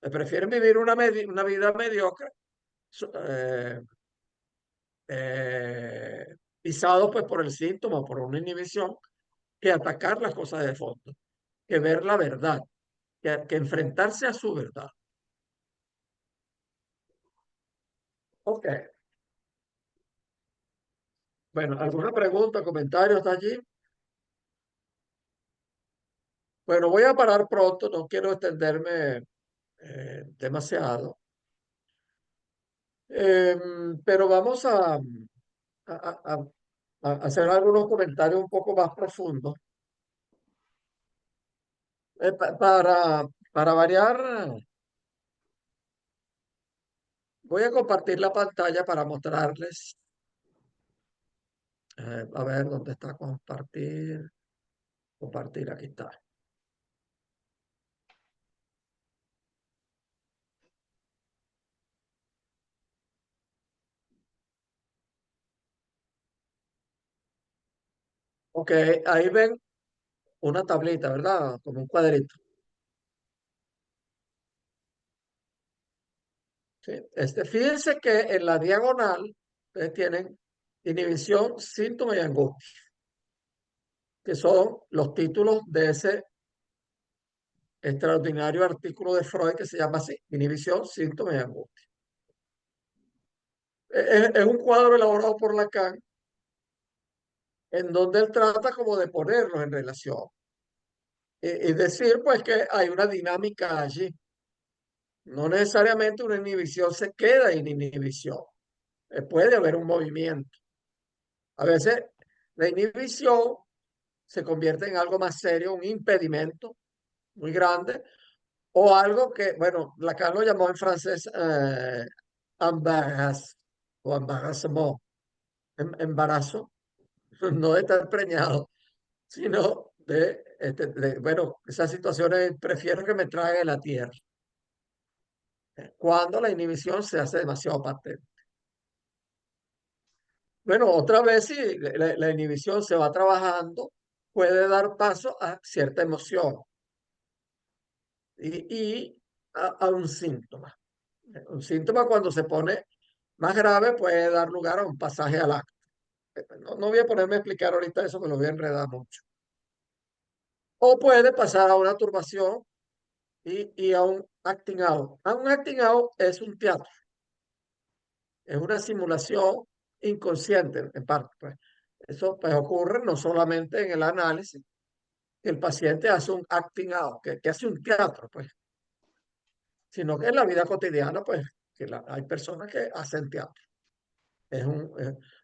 Prefieren vivir una vida mediocre, so- eh, pisados pues por el síntoma, por una inhibición, que atacar las cosas de fondo, que ver la verdad, que enfrentarse a su verdad. Ok. Bueno, ¿alguna pregunta, comentario hasta allí? Bueno, voy a parar pronto, no quiero extenderme demasiado. Pero vamos a- a- a hacer algunos comentarios un poco más profundos. Para variar, voy a compartir la pantalla para mostrarles. A ver, ¿dónde está compartir? Compartir, aquí está. Ok, ahí ven una tablita, ¿verdad? Como un cuadrito. ¿Sí? Fíjense que en la diagonal ustedes tienen inhibición, síntoma y angustia, que son los títulos de ese extraordinario artículo de Freud que se llama así, inhibición, síntoma y angustia. Es un cuadro elaborado por Lacan en donde él trata como de ponerlos en relación. Es decir, pues que hay una dinámica allí. No necesariamente una inhibición se queda en inhibición. Puede haber un movimiento. A veces la inhibición se convierte en algo más serio, un impedimento muy grande, o algo que, bueno, Lacan lo llamó en francés embarras o embarrassement, embarazo, no de estar preñado, sino bueno, esas situaciones prefiero que me traiga la tierra, cuando la inhibición se hace demasiado patente. Bueno, otra vez si la inhibición se va trabajando, puede dar paso a cierta emoción y a un síntoma. Un síntoma cuando se pone más grave puede dar lugar a un pasaje al acto. No voy a ponerme a explicar ahorita eso, me lo voy a enredar mucho. O puede pasar a una turbación y a un acting out. A un acting out es un teatro, es una simulación inconsciente en parte, pues. Eso pues, ocurre no solamente en el análisis, que el paciente hace un acting out, que hace un teatro, pues, sino que en la vida cotidiana, pues, hay personas que hacen teatro.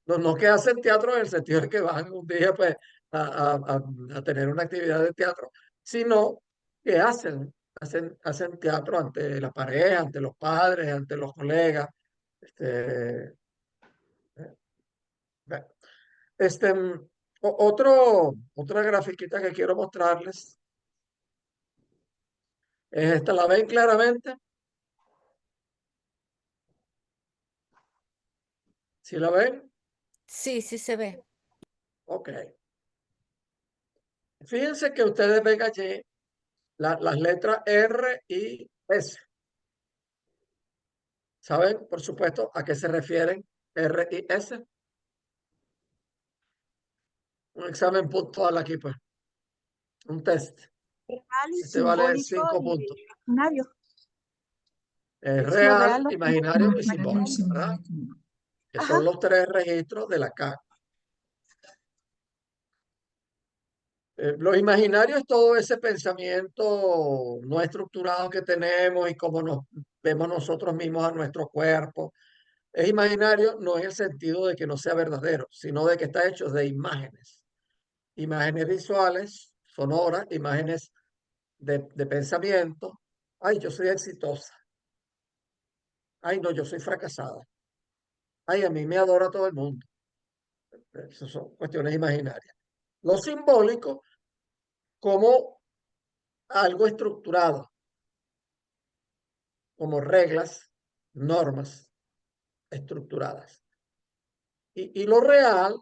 No que hacen teatro en el sentido de que van un día, pues, a tener una actividad de teatro, sino que hacen teatro ante la pareja, ante los padres, ante los colegas. Este, bueno, este, otra grafiquita que quiero mostrarles es esta, ¿la ven claramente? ¿Sí la ven? Sí, sí se ve. Ok. Fíjense que ustedes ven allí las letras R y S. ¿Saben, por supuesto, a qué se refieren R y S? Un examen puntual aquí, pues. Un test. Real y Este vale simbólico 5 y puntos. imaginario. Es Es lo real, real, lo imaginario y Imaginario y simbólico, ¿verdad? simbólico. Que Ajá. son los tres registros de la Lacan. Lo imaginario es todo ese pensamiento no estructurado que tenemos y cómo nos vemos nosotros mismos a nuestro cuerpo. Es imaginario no en el sentido de que no sea verdadero, sino de que está hecho de imágenes. Imágenes visuales, sonoras, imágenes de pensamiento. Ay, yo soy exitosa. Ay, no, yo soy fracasada. Ay, a mí me adora todo el mundo. Esas son cuestiones imaginarias. Lo simbólico como algo estructurado, como reglas, normas estructuradas. Y lo real,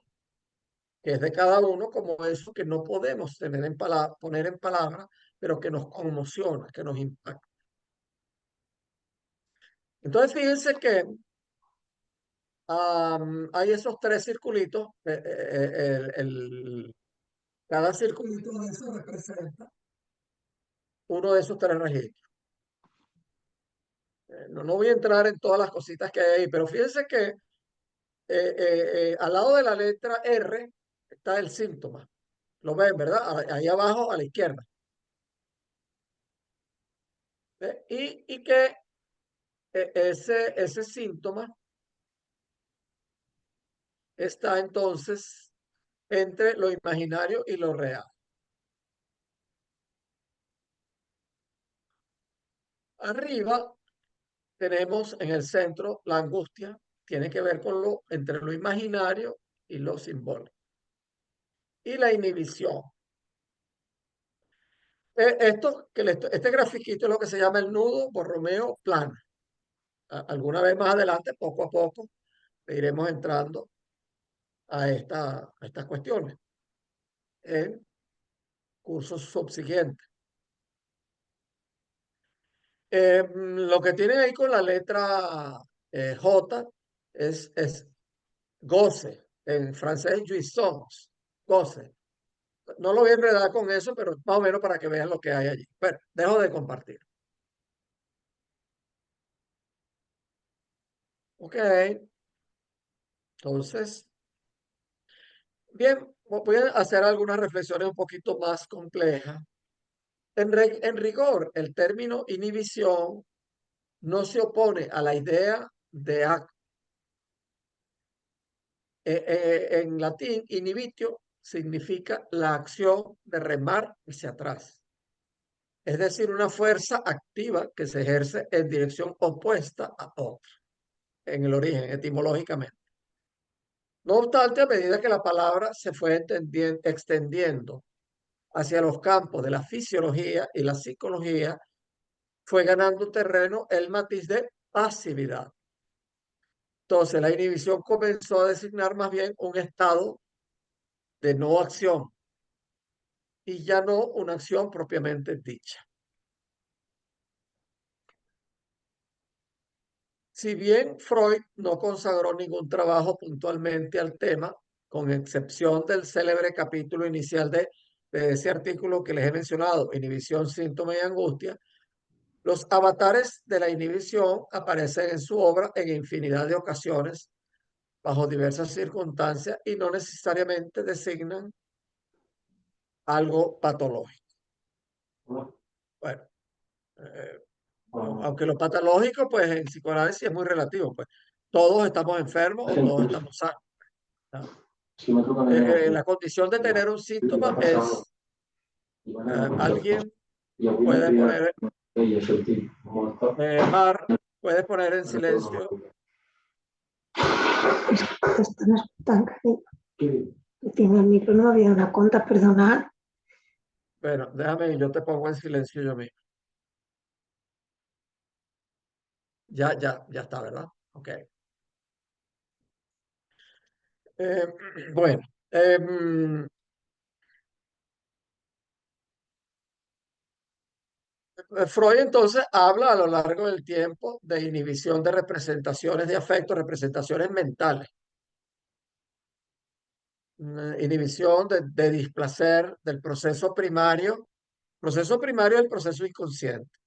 que es de cada uno, como eso que no podemos tener en poner en palabras, pero que nos conmociona, que nos impacta. Entonces, fíjense que hay esos tres circulitos. Cada circulito de eso representa uno de esos tres registros. No voy a entrar en todas las cositas que hay ahí, pero fíjense que al lado de la letra R está el síntoma. Lo ven, ¿verdad? Ahí abajo a la izquierda. ¿Ve? Y que ese síntoma está entonces entre lo imaginario y lo real. Arriba tenemos en el centro la angustia, tiene que ver con entre lo imaginario y lo simbólico. Y la inhibición. Este grafiquito es lo que se llama el nudo Borromeo plano. Alguna vez más adelante, poco a poco, iremos entrando a estas cuestiones en cursos subsiguientes. Lo que tienen ahí con la letra J es goce, en francés jouissance, goce. No lo voy a enredar con eso, pero más o menos para que vean lo que hay allí. Bueno, dejo de compartir. Ok, entonces, bien, voy a hacer algunas reflexiones un poquito más complejas. En rigor, el término inhibición no se opone a la idea de acto. En latín, inhibitio significa la acción de remar hacia atrás. Es decir, una fuerza activa que se ejerce en dirección opuesta a otra, en el origen, etimológicamente. No obstante, a medida que la palabra se fue extendiendo hacia los campos de la fisiología y la psicología, fue ganando terreno el matiz de pasividad. Entonces, la inhibición comenzó a designar más bien un estado de no acción y ya no una acción propiamente dicha. Si bien Freud no consagró ningún trabajo puntualmente al tema, con excepción del célebre capítulo inicial de ese artículo que les he mencionado, Inhibición, Síntoma y Angustia, los avatares de la inhibición aparecen en su obra en infinidad de ocasiones, bajo diversas circunstancias, y no necesariamente designan algo patológico. Bueno, eh, aunque lo patológico, pues en psicoanálisis es muy relativo, pues todos estamos enfermos o todos estamos sanos. ¿No? La condición de tener un síntoma es alguien puede poner, Mar, puedes poner en silencio. Te estan escoltant, cariño. Tinc el micro, no m'havia donat compte, perdonad. Bueno, déjame, yo te pongo en silencio yo mismo. Ya está, ¿verdad? Ok. Eh, bueno, Freud entonces habla a lo largo del tiempo de inhibición de representaciones de afecto, representaciones mentales, inhibición de displacer del proceso primario. Proceso primario es el proceso inconsciente,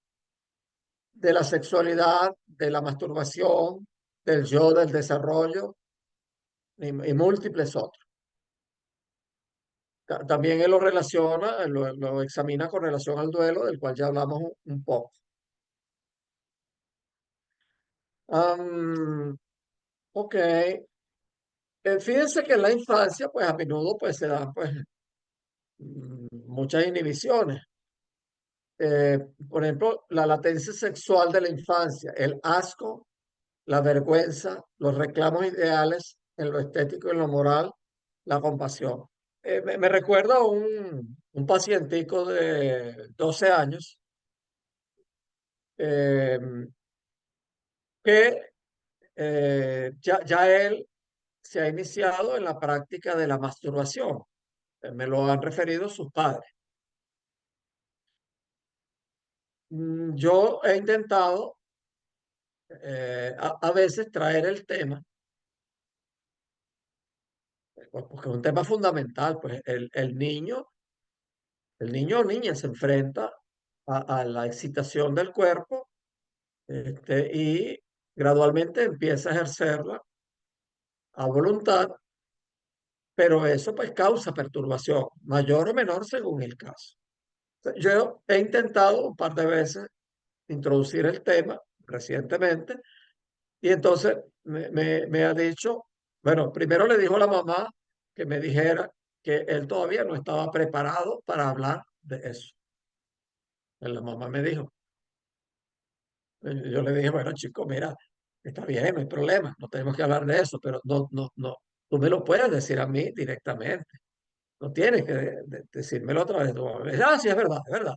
de la sexualidad, de la masturbación, del yo, del desarrollo y múltiples otros. También él lo relaciona, lo examina con relación al duelo, del cual ya hablamos un poco. Am, ok. Fíjense que en la infancia, pues a menudo pues se dan pues muchas inhibiciones. Eh, por ejemplo, la latencia sexual de la infancia, el asco, la vergüenza, los reclamos ideales en lo estético y en lo moral, la compasión. Me recuerda un pacientico de 12 años eh, que ya él se ha iniciado en la práctica de la masturbación. Me lo han referido sus padres. Yo he intentado a veces traer el tema, porque es un tema fundamental, pues el niño o niña se enfrenta a la excitación del cuerpo, y gradualmente empieza a ejercerla a voluntad, pero eso pues causa perturbación, mayor o menor según el caso. Yo he intentado un par de veces introducir el tema recientemente y entonces me ha dicho, bueno, primero le dijo a la mamá que me dijera que él todavía no estaba preparado para hablar de eso. La mamá me dijo, yo le dije, bueno, chico, mira, está bien, no hay problema, no tenemos que hablar de eso, pero no, tú me lo puedes decir a mí directamente, no tienes que decírmelo otra vez. Ah, sí, es verdad, es verdad.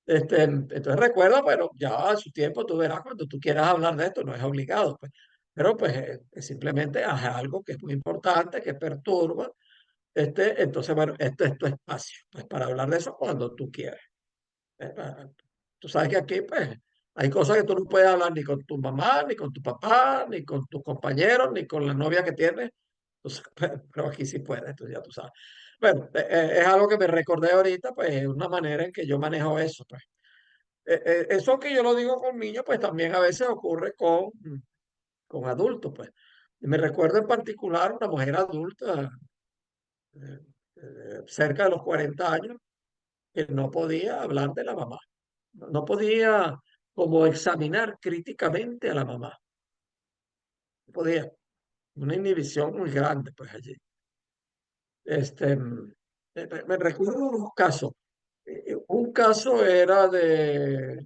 Entonces recuerda, bueno, ya a su tiempo tú verás cuando tú quieras hablar de esto, no es obligado, pues. Pero pues simplemente haz algo que es muy importante, que perturba. Entonces, bueno, este es tu espacio, pues para hablar de eso cuando tú quieras. Eh, ah, Tú sabes que aquí, pues, hay cosas que tú no puedes hablar ni con tu mamá, ni con tu papá, ni con tus compañeros, ni con la novia que tienes. Entonces, pero aquí sí puedes, entonces ya tú sabes. Bueno, es algo que me recordé ahorita, pues es una manera en que yo manejo eso, pues. Eso que yo lo digo con niños, pues también a veces ocurre con adultos, pues. Y me recuerdo en particular una mujer adulta, eh, cerca de los 40 años, que no podía hablar de la mamá. No podía como examinar críticamente a la mamá. No podía. Una inhibición muy grande, pues allí. Me recuerdo un caso. Un caso era de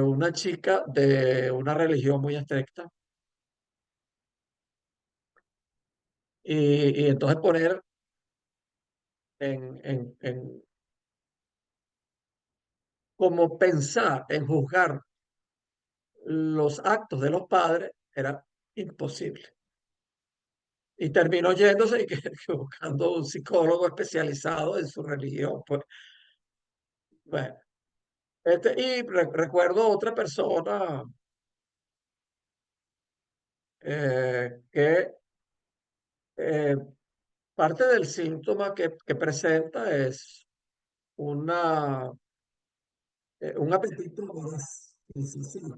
una chica de una religión muy estricta y entonces poner como pensar en juzgar los actos de los padres era imposible. Y terminó yéndose y que buscando un psicólogo especializado en su religión. Pues, bueno, y recuerdo otra persona que eh, parte del síntoma que presenta es una, un apetito voraz, excesivo.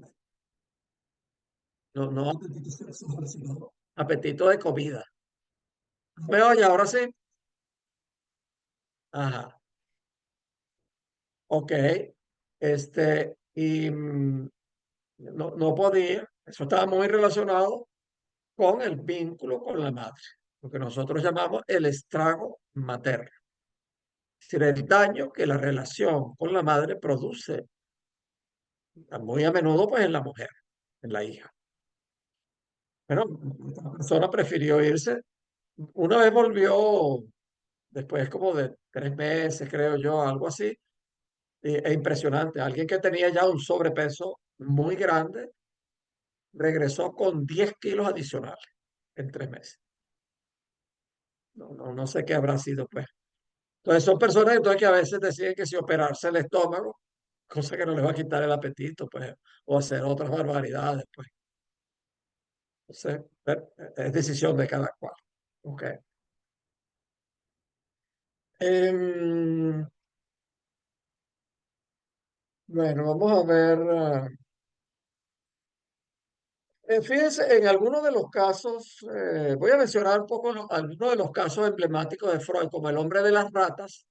No apetito sexual, sino apetito de comida. ¿Me oye? Ahora sí. Ajá. Ok. Y no podía. Eso estaba muy relacionado con el vínculo con la madre, lo que nosotros llamamos el estrago materno. Es decir, el daño que la relación con la madre produce muy a menudo pues en la mujer, en la hija. Pero la persona prefirió irse. Una vez volvió, después como de 3 meses, creo yo, algo así, e impresionante. Alguien que tenía ya un sobrepeso muy grande, regresó con 10 kilos adicionales en 3 meses. No sé qué habrá sido, pues. Entonces son personas entonces, que a veces deciden que si operarse el estómago, cosa que no les va a quitar el apetito, pues, o hacer otras barbaridades, pues. Entonces, es decisión de cada cual. Ok. Em, bueno, vamos a ver. Fíjense, en algunos de los casos, voy a mencionar un poco algunos de los casos emblemáticos de Freud, como el hombre de las ratas.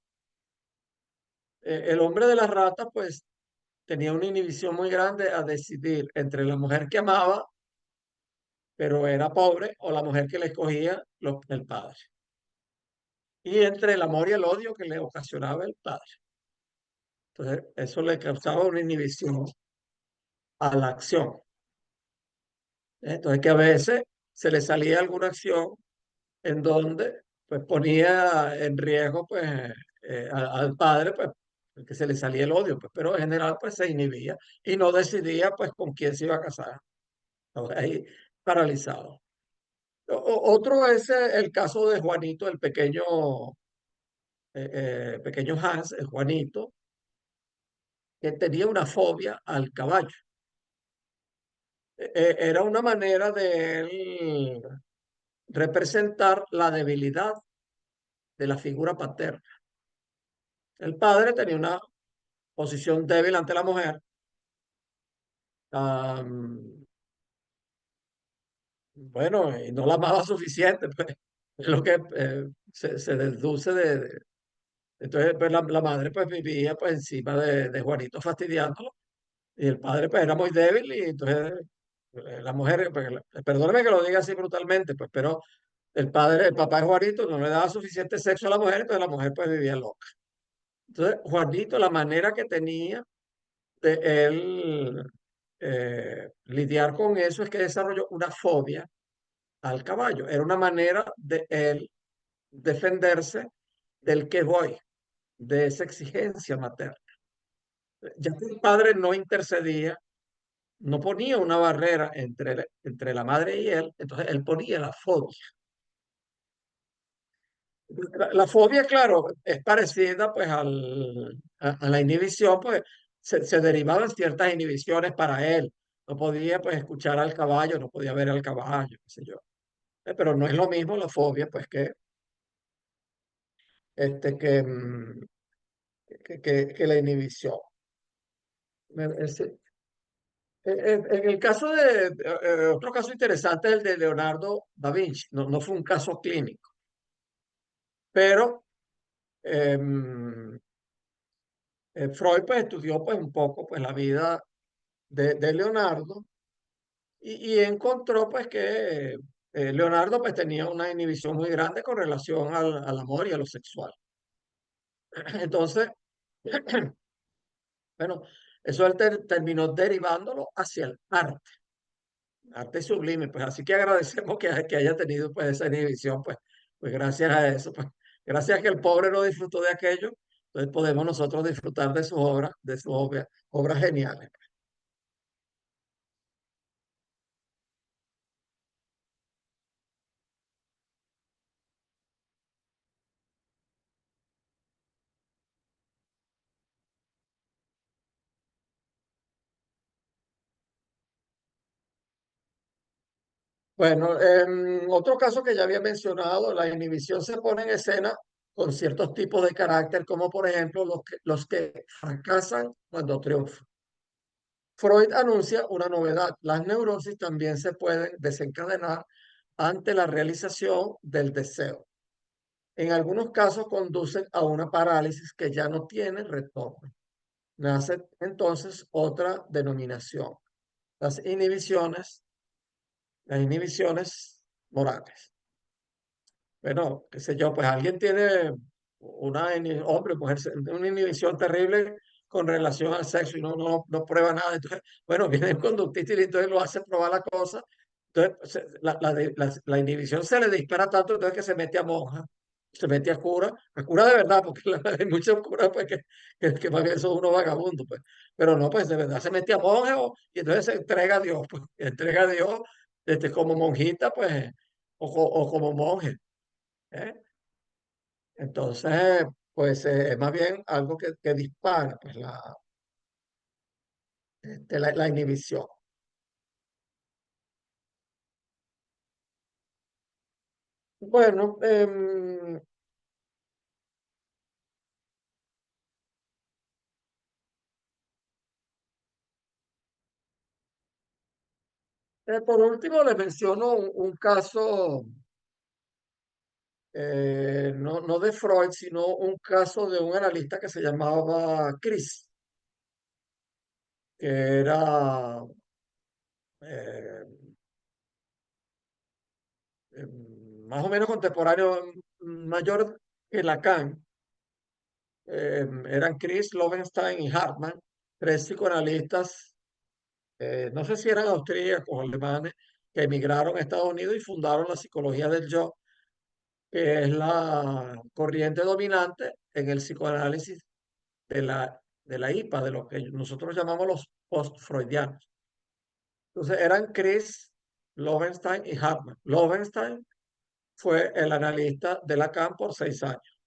El hombre de las ratas, pues, tenía una inhibición muy grande a decidir entre la mujer que amaba, pero era pobre, o la mujer que le escogía el padre. Y entre el amor y el odio que le ocasionaba el padre. Entonces, eso le causaba una inhibición a la acción. Entonces, que a veces se le salía alguna acción en donde pues ponía en riesgo pues al padre pues que se le salía el odio, pues, pero en general pues se inhibía y no decidía pues con quién se iba a casar. Estaba ahí paralizado. Otro es el caso de Juanito, el pequeño Hans, el Juanito, que tenía una fobia al caballo. Era una manera de él representar la debilidad de la figura paterna. El padre tenía una posición débil ante la mujer. Bueno, y no la amaba suficiente, pues, es lo que se deduce entonces, pues la madre pues vivía pues encima de Juanito fastidiándolo, y el padre pues era muy débil, y entonces la mujer, pues, perdóneme que lo diga así brutalmente, pues, pero el papá de Juanito no le daba suficiente sexo a la mujer, entonces la mujer pues vivía loca. Entonces, Juanito, la manera que tenía de él lidiar con eso es que desarrolló una fobia al caballo. Era una manera de él defenderse del que voy, de esa exigencia materna. Ya que el padre no intercedía, no ponía una barrera entre la madre y él, entonces él ponía la fobia. La fobia, claro, es parecida pues a la inhibición, pues se derivaban ciertas inhibiciones para él. No podía pues escuchar al caballo, no podía ver al caballo, qué sé yo. Pero no es lo mismo la fobia pues este, que, mm, que la inhibición. En el caso otro caso interesante es el de Leonardo da Vinci. No fue un caso clínico, pero em, Freud pues estudió pues un poco pues la vida de Leonardo, y encontró pues que Leonardo pues tenía una inhibición muy grande con relación al amor y a lo sexual. Entonces, bueno, eso él terminó derivándolo hacia el arte sublime, pues así que agradecemos que haya tenido pues esa inhibición, pues gracias a eso, pues gracias a que el pobre no disfrutó de aquello, entonces podemos nosotros disfrutar de sus obras, de sus obras geniales. Bueno, en otro caso que ya había mencionado, la inhibición se pone en escena con ciertos tipos de carácter, como por ejemplo los que fracasan cuando triunfan. Freud anuncia una novedad: las neurosis también se pueden desencadenar ante la realización del deseo. En algunos casos conducen a una parálisis que ya no tiene retorno. Nace entonces otra denominación: las las inhibiciones morales. Bueno, qué sé yo, pues alguien tiene hombre, mujer, una inhibición terrible con relación al sexo y no prueba nada. Entonces, bueno, viene el conductista y entonces lo hace probar la cosa. Entonces, la inhibición se le dispara tanto entonces que se mete a monja, se mete a cura de verdad, porque hay muchos curas pues, que más bien son unos vagabundos, pues. Pero no, pues de verdad se mete a monja, y entonces se entrega a Dios, pues, entrega a Dios como monjita, pues, o como monje. ¿Eh? Entonces, pues es más bien algo que dispara pues, la inhibición. Bueno, Por último, les menciono un caso, no de Freud, sino un caso de un analista que se llamaba Chris, que era eh, más o menos contemporáneo, mayor que Lacan. Eran Chris, Lowenstein y Hartmann, tres psicoanalistas, no sé si eran austríacos o alemanes, que emigraron a Estados Unidos y fundaron la psicología del yo, que es la corriente dominante en el psicoanálisis de la IPA, de lo que nosotros llamamos los post-freudianos. Entonces eran Chris, Lowenstein y Hartmann. Lowenstein fue el analista de Lacan por 6 años.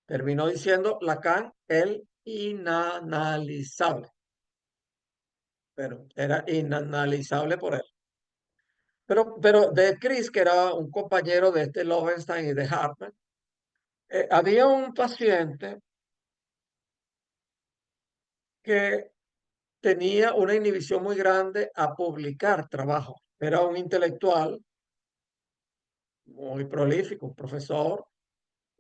Terminó diciendo Lacan el inanalizable, pero era inanalizable por él. Pero de Chris, que era un compañero de este Lowenstein y de Hartmann, había un paciente que tenía una inhibición muy grande a publicar trabajo. Era un intelectual muy prolífico, un profesor,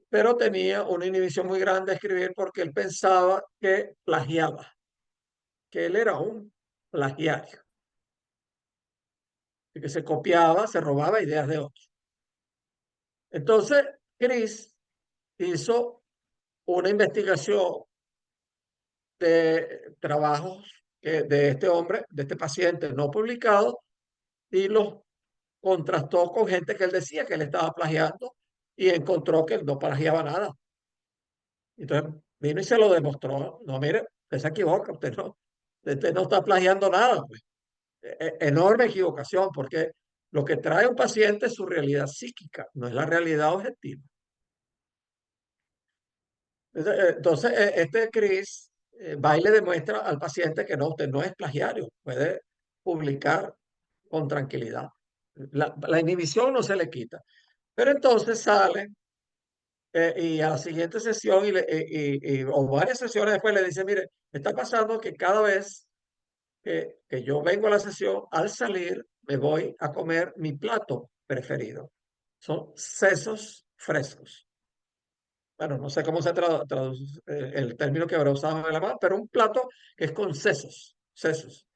pero tenía una inhibición muy grande a escribir porque él pensaba que plagiaba, que él era un plagiario, y que se copiaba, se robaba ideas de otros. Entonces, Chris hizo una investigación de trabajos de este hombre, de este paciente no publicado, y los contrastó con gente que él decía que él estaba plagiando y encontró que él no plagiaba nada. Entonces vino y se lo demostró. No, mire, usted se equivoca, usted no está plagiando nada, pues. Enorme equivocación, porque lo que trae un paciente es su realidad psíquica, no es la realidad objetiva. Entonces, este Chris va y le demuestra al paciente que no, usted no es plagiario, puede publicar con tranquilidad. La inhibición no se le quita. Pero entonces sale y a la siguiente sesión o varias sesiones después le dice, mire, está pasando que cada vez que yo vengo a la sesión, al salir me voy a comer mi plato preferido. Son sesos frescos. Bueno, no sé cómo se traduce el término que habrá usado en alemán, pero un plato que es con sesos, sesos.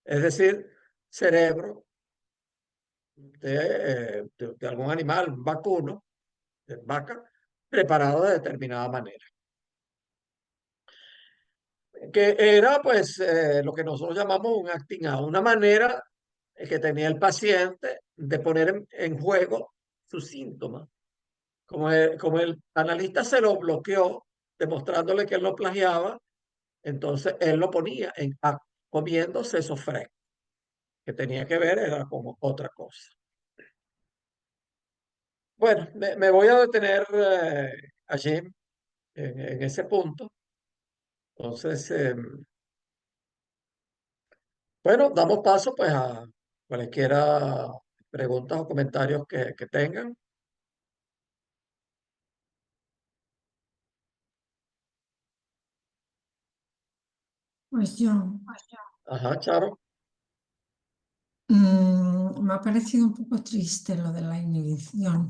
Es decir, cerebro de algún animal, un vacuno, de vaca, preparado de determinada manera. Que era pues lo que nosotros llamamos un acting out, una manera que tenía el paciente de poner en juego sus síntomas. Como el analista se lo bloqueó, demostrándole que él no plagiaba, entonces él lo ponía comiendo seso fresco, que tenía que ver, era como otra cosa. Bueno, me voy a detener allí, en ese punto. Entonces, bueno, damos paso pues a cualesquiera preguntas o comentarios que tengan. Pues yo, Ajá, Charo. me ha parecido un poco triste lo de la inhibición,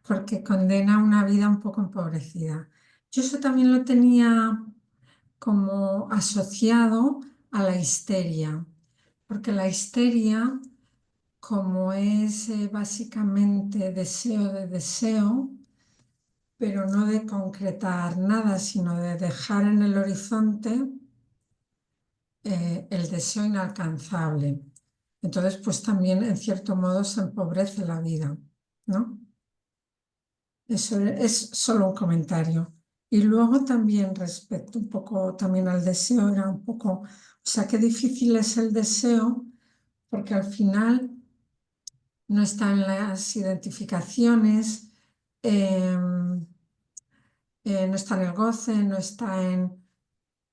porque condena una vida un poco empobrecida. Yo eso también lo tenía como asociado a la histeria, porque la histeria, como es básicamente deseo de deseo, pero no de concretar nada, sino de dejar en el horizonte el deseo inalcanzable. Entonces, pues también en cierto modo se empobrece la vida, ¿no? Eso es solo un comentario. Y luego también respecto un poco también al deseo, era un poco, o sea, qué difícil es el deseo, porque al final no está en las identificaciones, no está en el goce, no está en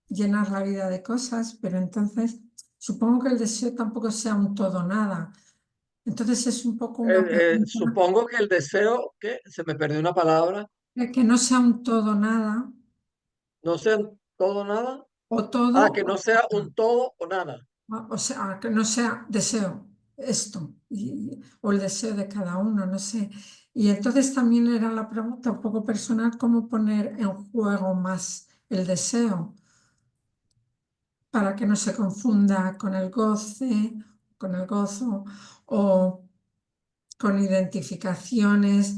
llenar la vida de cosas, pero entonces supongo que el deseo tampoco sea un todo nada. Entonces es un poco una pregunta Supongo que el deseo, que se me perdió una palabra, de que no sea un todo nada, no sea todo o nada. o todo Ah, que o no sea nada. un todo o nada. O sea, que no sea deseo esto, o el deseo de cada uno, no sé. Y entonces también era la pregunta un poco personal, cómo poner en juego más el deseo para que no se confunda con el goce, con el gozo o con identificaciones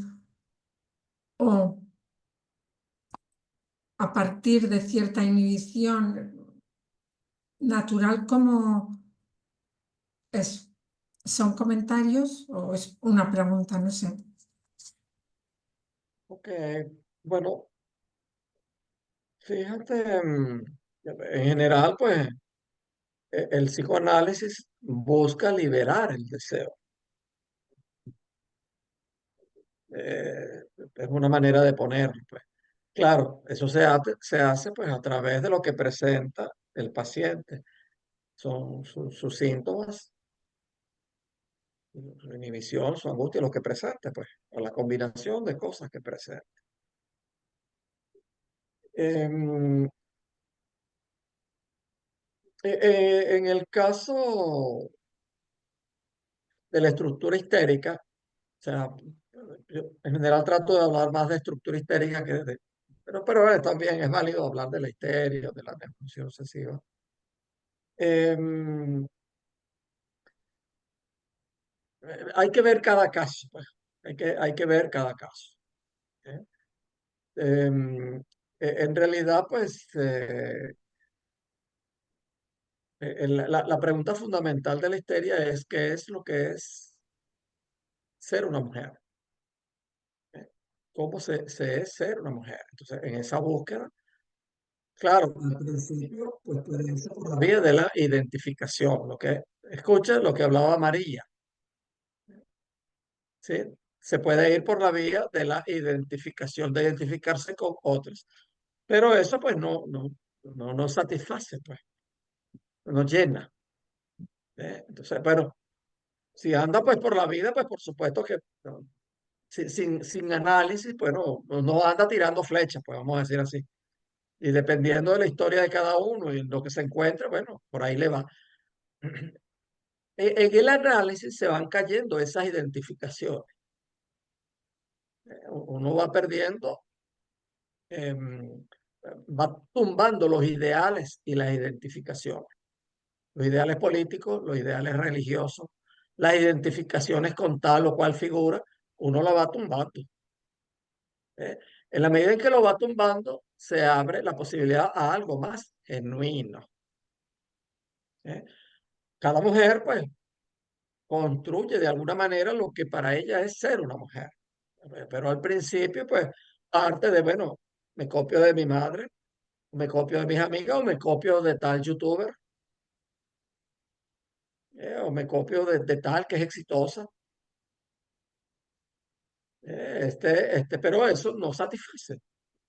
o a partir de cierta inhibición natural, como es. ¿Son comentarios o es una pregunta? No sé. Ok, bueno, fíjate, en general, pues el psicoanálisis busca liberar el deseo. Eh, es una manera de ponerlo, pues. Claro, eso se hace pues a través de lo que presenta el paciente. Son sus síntomas, su inhibición, su angustia, lo que presente, pues, o la combinación de cosas que presenta. Em, en el caso de la estructura histérica, o sea, yo en general trato de hablar más de estructura histérica que de... Pero también es válido hablar de la histeria, de la neurocognición obsesiva. Em, hay que ver cada caso, pues. Hay que ver cada caso. ¿Eh? Em, en realidad, pues, la pregunta fundamental de la histeria es qué es lo que es ser una mujer. ¿Eh? ¿Cómo se es ser una mujer? Entonces, en esa búsqueda, claro, al principio, pues puede irse por la vía de la identificación. Escucha lo que hablaba María, ¿sí? Se puede ir por la vía de la identificación, de identificarse con otros. Pero eso, pues, no satisface, pues, no llena. Entonces, bueno, si anda, pues, por la vida, pues, por supuesto que no, sin análisis, pues, no anda tirando flechas, pues, vamos a decir así. Y dependiendo de la historia de cada uno y en lo que se encuentre, bueno, por ahí le va. En el análisis se van cayendo esas identificaciones. Uno va perdiendo, em, va tumbando los ideales y las identificaciones. Los ideales políticos, los ideales religiosos, las identificaciones con tal o cual figura, uno la va tumbando. ¿Eh? En la medida en que lo va tumbando, se abre la posibilidad a algo más genuino. ¿Eh? Cada mujer, pues, construye de alguna manera lo que para ella es ser una mujer. Pero al principio, pues, parte de, bueno, me copio de mi madre, me copio de mis amigas o me copio de tal youtuber, o me copio de tal que es exitosa. Pero eso no satisface,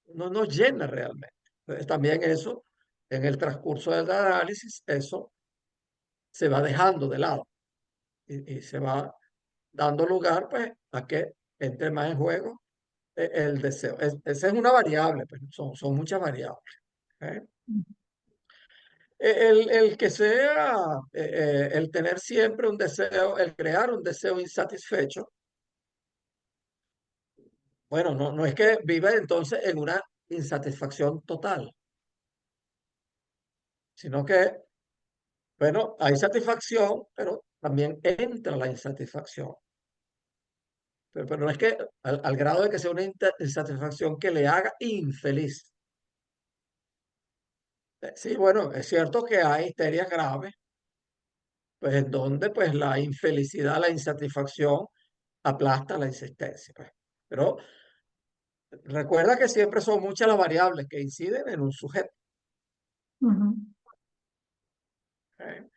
no llena realmente. Entonces, también eso, en el transcurso del análisis, eso se va dejando de lado y se va dando lugar, pues, a que entre más en juego el deseo. Esa es una variable, pues, son muchas variables. ¿Eh? El que sea, el tener siempre un deseo, el crear un deseo insatisfecho, bueno, no es que vive entonces en una insatisfacción total, sino que, bueno, hay satisfacción, pero también entra la insatisfacción. Pero no es que al grado de que sea una insatisfacción que le haga infeliz. Sí, bueno, es cierto que hay histerias graves, pues en donde pues la infelicidad, la insatisfacción aplasta la insistencia, pues. Pero recuerda que siempre son muchas las variables que inciden en un sujeto. Ujú, ¿Eh?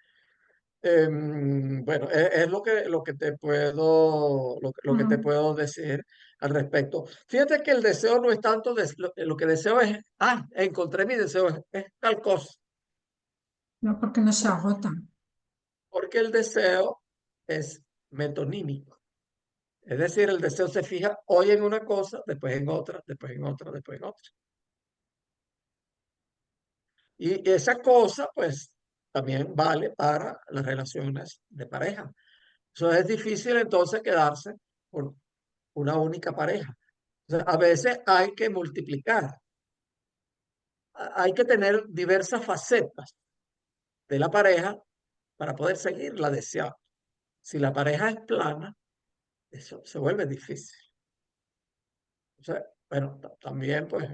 Bueno, es lo que te puedo, lo que te ujú. puedo decir al respecto. Fíjate que el deseo no es tanto, lo que deseo es, encontré mi deseo, es tal cosa. No, porque no se agota. Porque el deseo es metonímico. Es decir, el deseo se fija hoy en una cosa, después en otra, después en otra, después en otra. Y esa cosa, pues, también vale para las relaciones de pareja. Eso es difícil entonces quedarse con una única pareja. O sea, a veces hay que multiplicar, hay que tener diversas facetas de la pareja para poder seguirla deseando. Si la pareja es plana, eso se vuelve difícil. O sea, bueno, también pues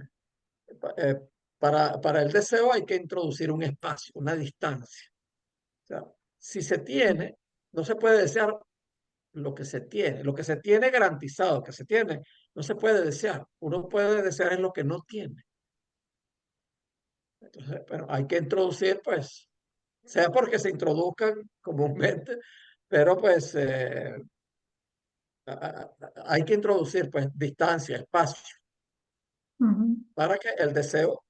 eh, para el deseo hay que introducir un espacio, una distancia. O sea, si se tiene, no se puede desear lo que se tiene. Lo que se tiene garantizado, que se tiene, no se puede desear. Uno puede desear en lo que no tiene. Entonces, pero hay que introducir, pues, sea porque se introduzcan comúnmente, pero pues hay que introducir, pues, distancia, espacio, Ujú, para que el deseo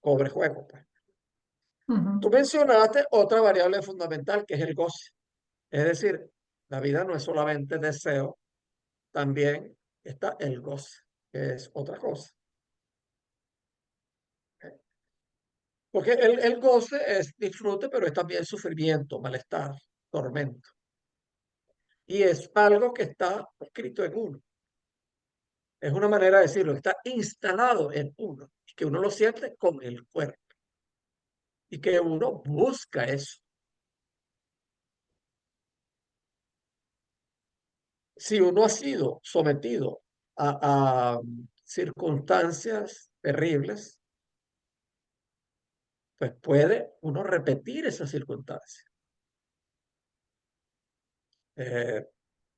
cobre juego, pues. ujú. Tú mencionaste otra variable fundamental que es el goce. Es decir, la vida no es solamente deseo, también está el goce, que es otra cosa. Porque el goce es disfrute, pero es también sufrimiento, malestar, tormento. Y es algo que está escrito en uno. Es una manera de decirlo, está instalado en uno. Y que uno lo siente con el cuerpo. Y que uno busca eso. Si uno ha sido sometido a circunstancias terribles, pues puede uno repetir esas circunstancias. Eh,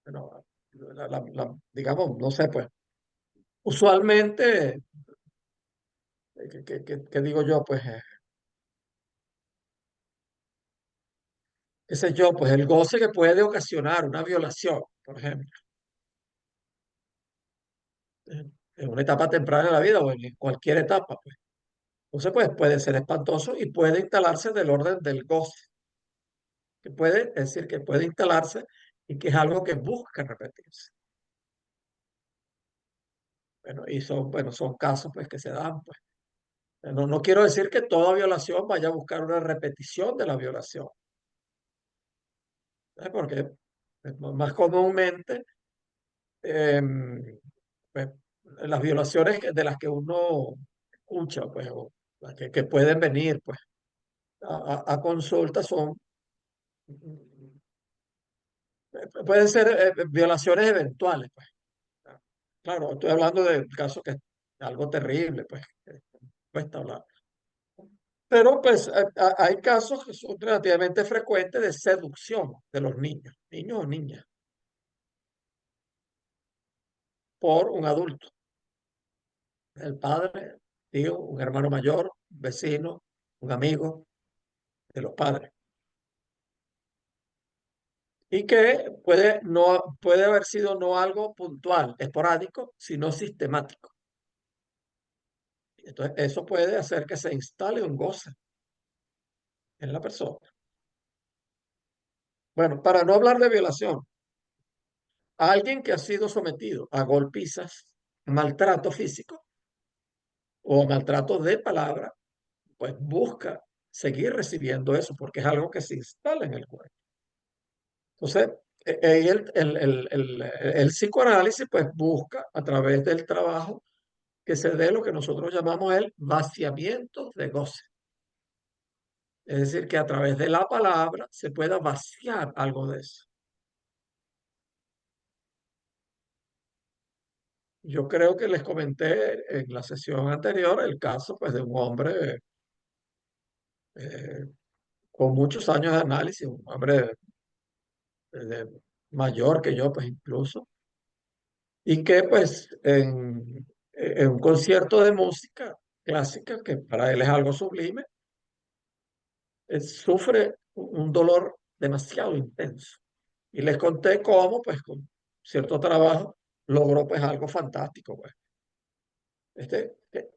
bueno, digamos, no sé, pues, usualmente, ¿qué digo yo? Pues, qué sé yo, pues el goce que puede ocasionar una violación, por ejemplo, en una etapa temprana de la vida o en cualquier etapa, pues. Entonces, pues puede ser espantoso y puede instalarse del orden del goce, que puede es decir que puede instalarse y que es algo que busca repetirse. Bueno, y son casos pues que se dan, pues. No quiero decir que toda violación vaya a buscar una repetición de la violación, porque más comúnmente pues, las violaciones de las que uno escucha, pues, o las que pueden venir, pues, a consulta son, pueden ser violaciones eventuales, pues. Claro, estoy hablando de casos que es algo terrible, pues, que cuesta hablar. Pero, pues, hay casos que son relativamente frecuentes de seducción de los niños, niños o niñas, por un adulto, el padre, tío, un hermano mayor, un vecino, un amigo de los padres. Y que puede haber sido no algo puntual, esporádico, sino sistemático. Entonces, eso puede hacer que se instale un goce en la persona. Bueno, para no hablar de violación, alguien que ha sido sometido a golpizas, maltrato físico o maltrato de palabra, pues busca seguir recibiendo eso porque es algo que se instala en el cuerpo. Entonces, el psicoanálisis pues busca a través del trabajo que se dé lo que nosotros llamamos el vaciamiento de goce. Es decir, que a través de la palabra se pueda vaciar algo de eso. Yo creo que les comenté en la sesión anterior el caso pues, de un hombre eh, con muchos años de análisis, un hombre mayor que yo, pues incluso, y que pues en un concierto de música clásica, que para él es algo sublime, sufre un dolor demasiado intenso. Y les conté cómo, pues con cierto trabajo, logró pues algo fantástico, pues.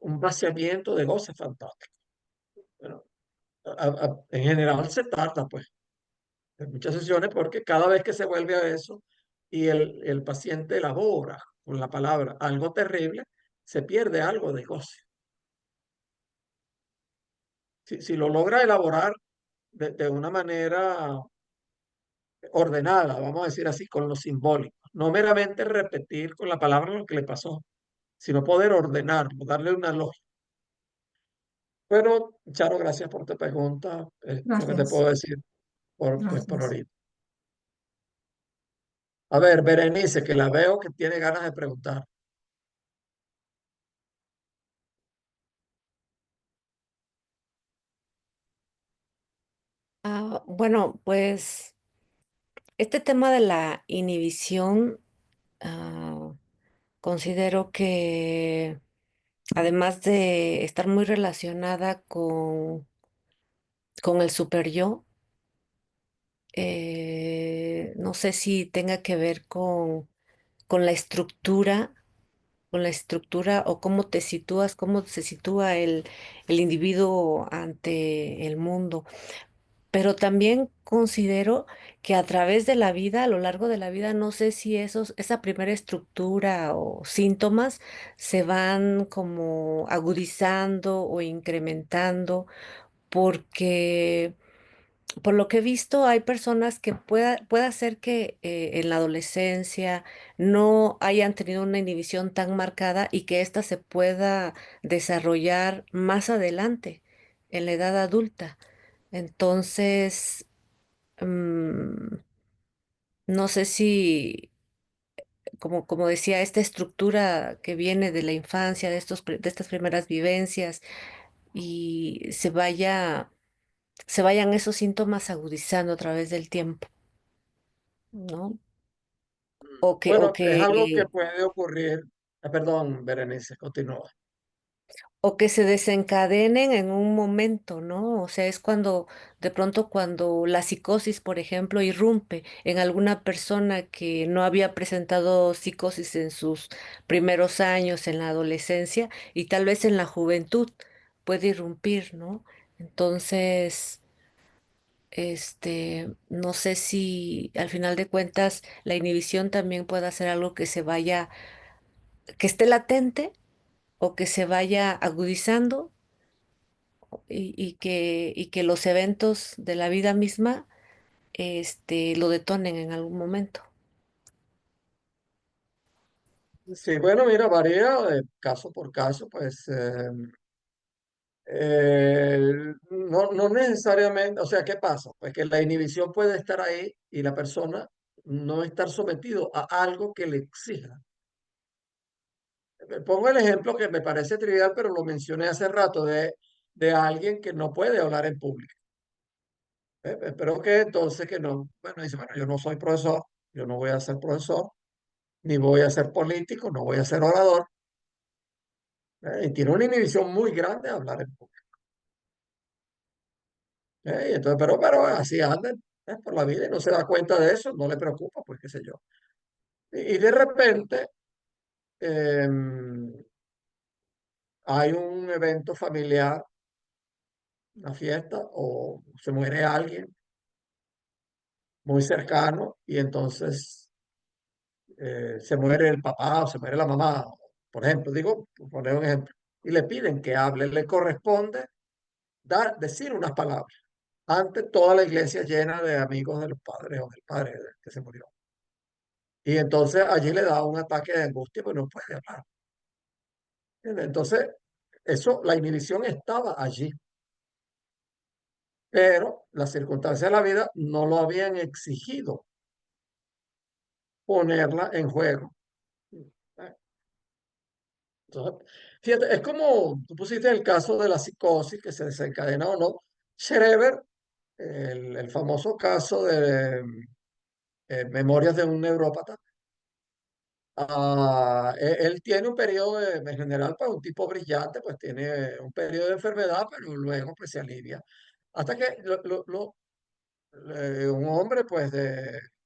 Un vaciamiento de goce fantástico. Bueno, en general se tarda, pues, en muchas sesiones porque cada vez que se vuelve a eso y el paciente elabora con la palabra algo terrible, se pierde algo de goce. Si lo logra elaborar de una manera ordenada, vamos a decir así, con lo simbólico. No meramente repetir con la palabra lo que le pasó, sino poder ordenarlo, darle una lógica. Pero, Charo, gracias por tu pregunta. Es lo que te Gracias, puedo decir por gracias. ahorita. A ver, Berenice, que la veo que tiene ganas de preguntar. Bueno, pues este tema de la inhibición, ah, considero que además de estar muy relacionada con el super yo, no sé si tenga que ver con la estructura, con la estructura o cómo te sitúas, cómo se sitúa el individuo ante el mundo. Pero también considero que a través de la vida, a lo largo de la vida, no sé si esa primera estructura o síntomas se van como agudizando o incrementando, porque por lo que he visto hay personas que pueda ser que en la adolescencia no hayan tenido una inhibición tan marcada y que ésta se pueda desarrollar más adelante, en la edad adulta. Entonces, mm, no sé si, como decía, esta estructura que viene de la infancia, de estas primeras vivencias, y se vayan esos síntomas agudizando a través del tiempo, ¿no? O Bueno, que es algo que puede ocurrir. Perdón, Berenice, continúa. o que se desencadenen en un momento, ¿no? O sea, es cuando, de pronto, cuando la psicosis, por ejemplo, irrumpe en alguna persona que no había presentado psicosis en sus primeros años, en la adolescencia, y tal vez en la juventud puede irrumpir, ¿no? Entonces, no sé si al final de cuentas la inhibición también pueda ser algo que se vaya, que esté latente o que se vaya agudizando y que los eventos de la vida misma lo detonen en algún momento. Sí, bueno, mira, varía de caso por caso, pues no necesariamente, o sea, ¿qué pasa? Pues que la inhibición puede estar ahí y la persona no estar sometido a algo que le exija. Pongo el ejemplo que me parece trivial, pero lo mencioné hace rato, de alguien que no puede hablar en público. Espero que entonces que no, bueno, dice, bueno, yo no soy profesor, yo no voy a ser profesor, ni voy a ser político, no voy a ser orador, y tiene una inhibición muy grande de hablar en público. Y entonces, pero así anda por la vida y no se da cuenta de eso, no le preocupa, pues qué sé yo. Y de repente hay un evento familiar, una fiesta, o se muere alguien muy cercano y entonces se muere el papá o se muere la mamá, por ejemplo, digo, por poner un ejemplo, y le piden que hable, le corresponde decir unas palabras ante toda la iglesia llena de amigos de los padres o del padre que se murió. Y entonces allí le da un ataque de angustia, pues no puede hablar. Entonces, eso, la inhibición estaba allí, pero las circunstancias de la vida no lo habían exigido ponerla en juego. Entonces, fíjate, es como tú pusiste el caso de la psicosis que se desencadena o no. Schreber, el famoso caso de Memorias de un neurópata. Él tiene un periodo en general, para un tipo brillante, pues tiene un periodo de enfermedad, pero luego pues se alivia. Hasta que un hombre, pues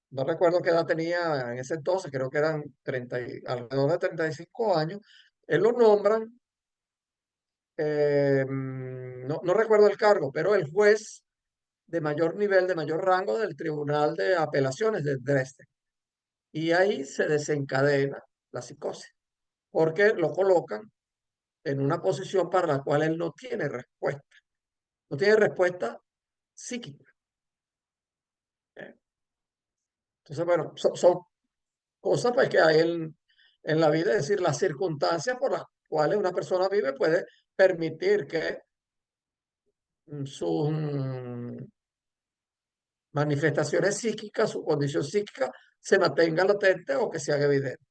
no recuerdo qué edad tenía en ese entonces, creo que eran alrededor de 35 años, él lo nombran, no recuerdo el cargo, pero el juez de mayor nivel, de mayor rango del Tribunal de Apelaciones de Dresden. Y ahí se desencadena la psicosis, porque lo colocan en una posición para la cual él no tiene respuesta. No tiene respuesta psíquica. ¿Eh? Entonces, bueno, son cosas pues que hay en la vida, es decir, las circunstancias por las cuales una persona vive puede permitir que sus manifestaciones psíquicas, su condición psíquica se mantenga latente o que se haga evidente.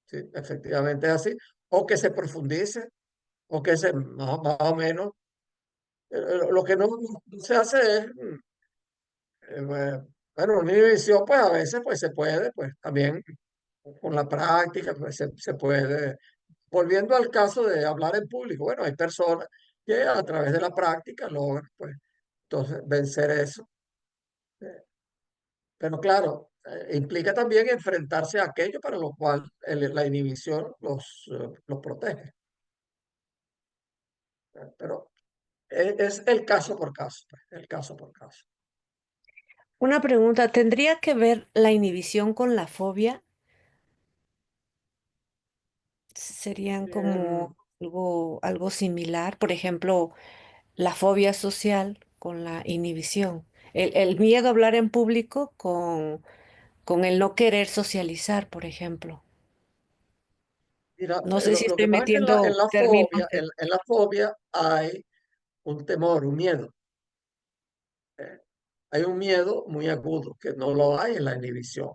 Sí, efectivamente es así. O que se profundice, o que se más o menos. Lo que no se hace es, bueno, una inhibición, pues a veces pues se puede, pues también con la práctica, pues se puede. Volviendo al caso de hablar en público, bueno, hay personas que a través de la práctica logran, pues, entonces vencer eso. Eh, Pero claro, implica también enfrentarse a aquello para lo cual la inhibición los protege. Pero es el caso por caso, pues, el caso por caso. Una pregunta, ¿tendría que ver la inhibición con la fobia? ¿Serían Em, como algo similar? Por ejemplo, la fobia social con la inhibición. El miedo a hablar en público con el no querer socializar, por ejemplo. Mira, No sé si lo estoy que pasa es que metiendo términos de... en la fobia hay un temor, un miedo. ¿Eh? Hay un miedo muy agudo que no lo hay en la inhibición.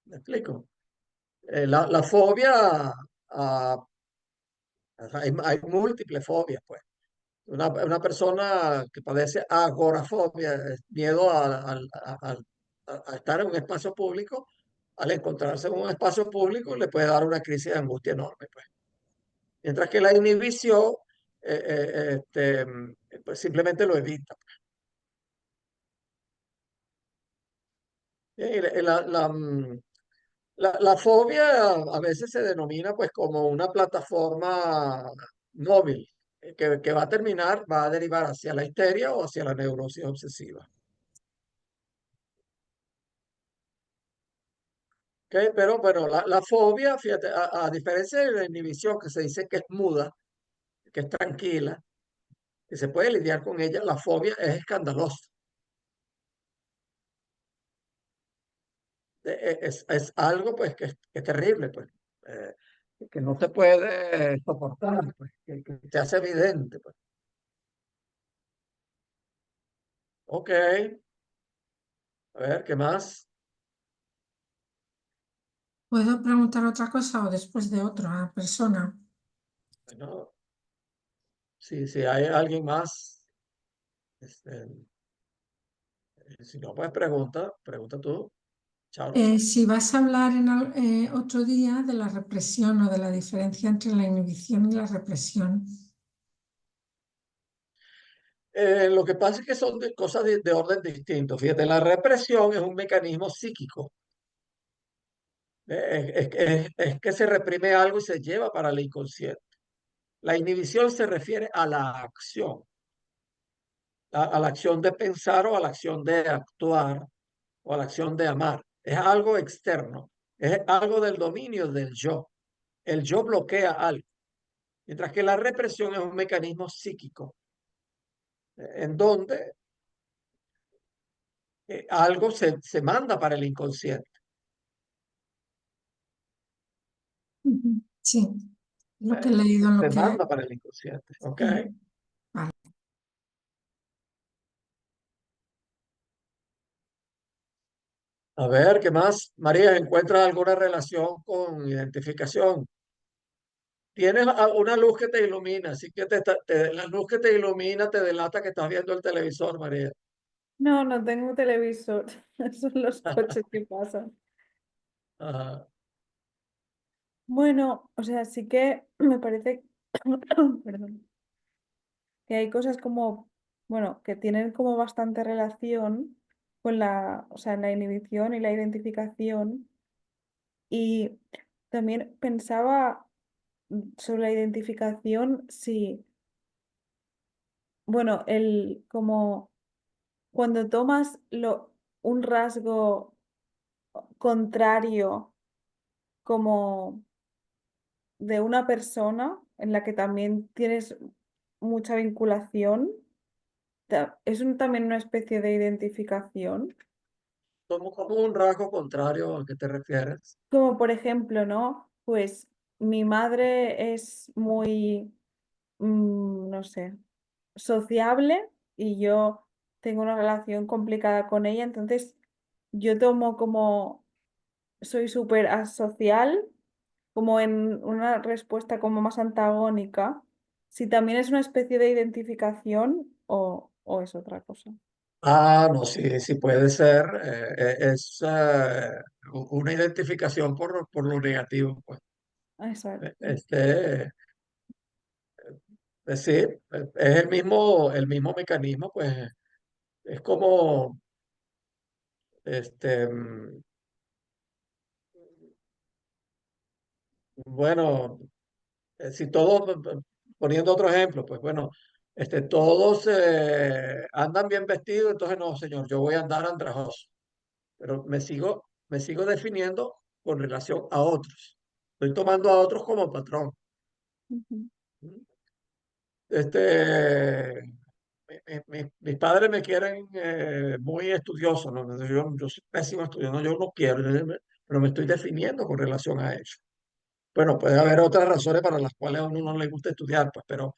¿Me explico? La fobia, ah, hay múltiples fobias, pues. Una persona que padece agorafobia, es miedo a estar en un espacio público, al encontrarse en un espacio público le puede dar una crisis de angustia enorme, pues. Mientras que la inhibición, pues simplemente lo evita. Y la fobia a veces se denomina pues como una plataforma móvil que va a terminar, va a derivar hacia la histeria o hacia la neurosis obsesiva. ¿Ok? Pero bueno, la fobia, fíjate, a diferencia de la inhibición que se dice que es muda, que es tranquila, que se puede lidiar con ella, la fobia es escandalosa. Es algo pues que es terrible, pues, eh, que no se puede soportar, pues, que se hace evidente, pues. Ok, a ver, ¿qué más? ¿Puedo preguntar otra cosa o después de otra persona? Bueno, si hay alguien más, este, si no, pues pregunta tú, Charo. Si vas a hablar en otro día de la represión o de la diferencia entre la inhibición y la represión. Lo que pasa es que son cosas de orden distinto. Fíjate, la represión es un mecanismo psíquico. Es que se reprime algo y se lleva para el inconsciente. La inhibición se refiere a la acción, a la acción de pensar o a la acción de actuar o a la acción de amar. Es algo externo, es algo del dominio del yo. El yo bloquea algo, mientras que la represión es un mecanismo psíquico, en donde algo se manda para el inconsciente. Ujú. Sí, lo que he Se, leído en lo se que... manda para el inconsciente, ¿ok? Sí, vale. A ver, ¿qué más? María, ¿encuentras alguna relación con identificación? Tienes una luz que te ilumina, así que la luz que te ilumina te delata que estás viendo el televisor, María. No, no tengo televisor. Son los coches que pasan. Ajá. Bueno, o sea, sí que me parece, perdón, que hay cosas como, bueno, que tienen como bastante relación con la, o sea, la inhibición y la identificación. Y también pensaba sobre la identificación, si, bueno, el como cuando tomas un rasgo contrario como de una persona en la que también tienes mucha vinculación, ¿Es también una especie de identificación? Como un rasgo contrario al que te refieres. Como por ejemplo, ¿no? Pues mi madre es muy, no sé, sociable y yo tengo una relación complicada con ella, entonces yo tomo como soy súper asocial, como en una respuesta como más antagónica, si también es una especie de identificación o es otra cosa. Ah, no, sí, sí puede ser. Es una identificación por lo negativo, pues. Exacto. Este, sí, es el mismo mecanismo, pues es como, este, bueno, si todos, poniendo otro ejemplo, pues bueno, todos andan bien vestidos, entonces no, señor, yo voy a andar andrajoso, pero me sigo definiendo con relación a otros. Estoy tomando a otros como patrón. Ujú, Este, mis padres me quieren muy estudioso, ¿no? Yo soy pésimo estudiante, yo no quiero, pero me estoy definiendo con relación a ello. Bueno, puede haber otras razones para las cuales a uno no le gusta estudiar, pues, pero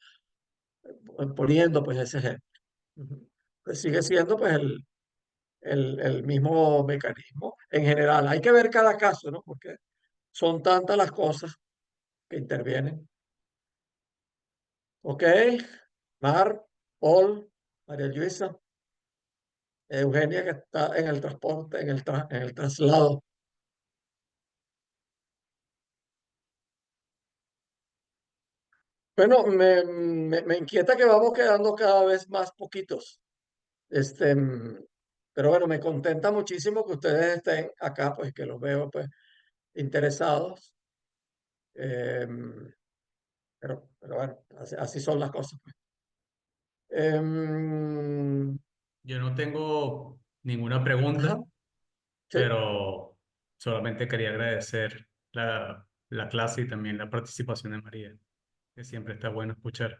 poniendo pues ese ejemplo. Ujú. Pues sigue siendo pues el mismo mecanismo en general. Hay que ver cada caso, ¿no? Porque son tantas las cosas que intervienen. Ok, Mar, Paul, María Luisa, Eugenia que está en el transporte, en el traslado. Bueno, me inquieta que vamos quedando cada vez más poquitos. Este, mm, pero bueno, me contenta muchísimo que ustedes estén acá, pues que los veo pues interesados. Em, pero bueno, así son las cosas, pues. Em, Yo no tengo ninguna pregunta, ajá, sí, pero solamente quería agradecer la clase y también la participación de María, que siempre está bueno escuchar.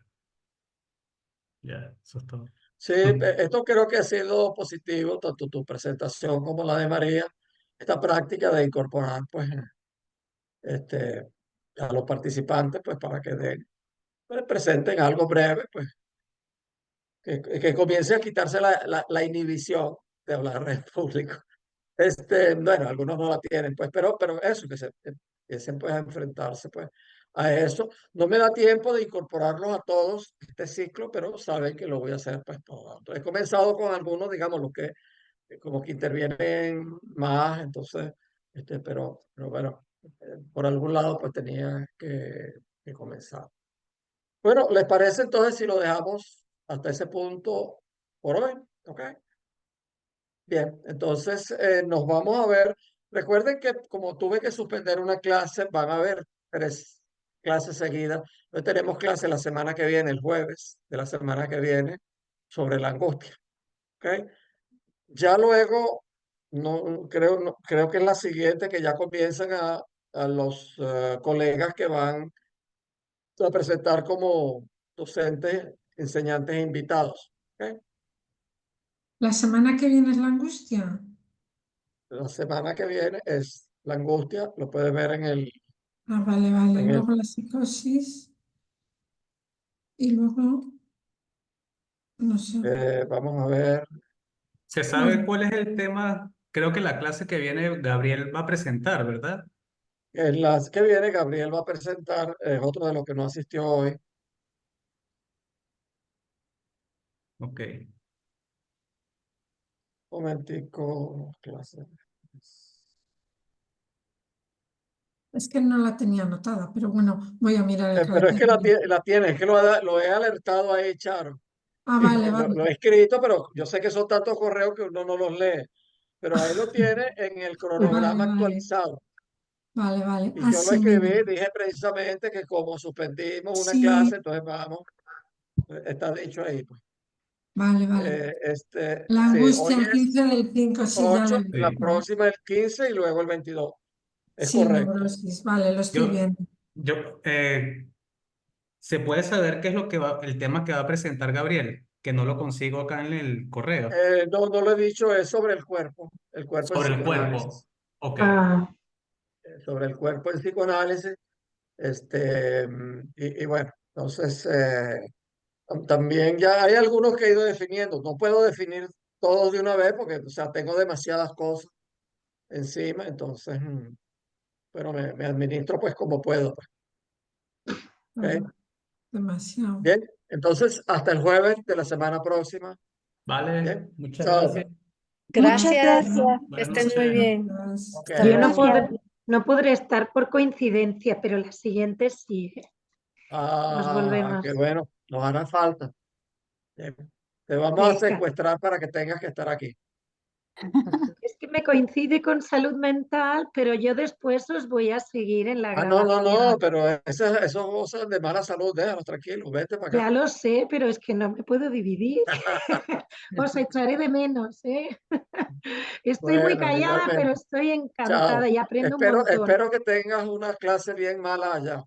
Ya, eso es todo. sí, esto creo que ha sido positivo, tanto tu presentación como la de María, esta práctica de incorporar pues este, a los participantes pues para que pues, presenten algo breve, pues que comience a quitarse la inhibición de hablar en público. Bueno, algunos no la tienen, pues, pero eso, que empiecen pues a enfrentarse pues a eso. No me da tiempo de incorporarlos a todos este ciclo, pero saben que lo voy a hacer pues todo. He comenzado con algunos, digamos, los que como que intervienen más, entonces, pero bueno, por algún lado pues tenía que comenzar. Bueno, ¿les parece entonces si lo dejamos hasta ese punto por hoy? ¿Ok? Bien, entonces nos vamos a ver. Recuerden que como tuve que suspender una clase, van a haber 3 clases seguidas. Hoy tenemos clase la semana que viene, el jueves de la semana que viene, sobre la angustia. ¿Ok? Ya luego, creo que es la siguiente que ya comienzan a los colegas que van a presentar como docentes, enseñantes e invitados. ¿Ok? La semana que viene es la angustia. La semana que viene es la angustia, lo puedes ver Ah, vale, vale. en el, Luego la psicosis y luego, no sé. vamos a ver, ¿Se Bueno, sabe cuál es el tema? Creo que la clase que viene Gabriel va a presentar, ¿verdad? en las que viene Gabriel va a presentar, es otro de los que no asistió hoy, Ok. un momentico, clase. es que no la tenía anotada, pero bueno, voy a mirar el Pero es que calendario. la tiene, es que lo he alertado ahí, Charo. Ah, vale, vale. Lo he escrito, pero yo sé que son tantos correos que uno no los lee. Pero ahí lo tiene en el Vale, cronograma vale. actualizado. Vale, vale. Y yo lo Así miro. escribí, dije precisamente que como suspendimos una Sí, clase, entonces vamos, está dicho ahí, pues. vale, vale. La Sí, angustia, hoy el es 15 del 5 sí, ya lo 8, he la Sí. visto. próxima el 15 y luego el 22. Es Sí, correcto. neurosis, vale, lo estoy Yo, viendo. yo, ¿se puede saber qué es lo que el tema que va a presentar Gabriel? que no lo consigo acá en el correo. No, no lo he dicho, es sobre el cuerpo. El cuerpo en Sobre el cuerpo. psicoanálisis. Ok. Ah, Sobre el cuerpo en psicoanálisis. Y bueno, entonces también ya hay algunos que he ido definiendo. No puedo definir todos de una vez porque, o sea, tengo demasiadas cosas encima, entonces, pero me administro pues como puedo, pues. ¿Ok? Demasiado. Bien, entonces hasta el jueves de la semana próxima. Vale, Bien, muchas chao. gracias. muchas Gracias, gracias. que Buenas estén muy noches. bien. Gracias. Ok, Hasta Yo luego. no podré estar por coincidencia, pero la siguiente sí. Nos volvemos. qué bueno, nos hará falta. Bien, te vamos a Venga. secuestrar para que tengas que estar aquí. Es que me coincide con salud mental, pero yo después os voy a seguir en la No, grabación. pero esas cosas de mala salud, déjanos tranquilos, vete para acá. Ya lo sé, pero es que no me puedo dividir. Os echaré de menos, ¿eh? Estoy muy Bueno, callada, pero igualmente. estoy encantada Chao. y aprendo un montón. Espero que tengas una clase bien mala allá.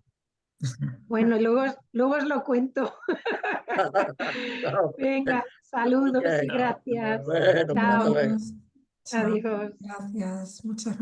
Bueno, luego os lo cuento. Chao. Venga, Ok. saludos y Chao. gracias. Bueno, pues hasta Chao. luego. Adiós. Chao. Adiós. Gracias. Muchas gracias.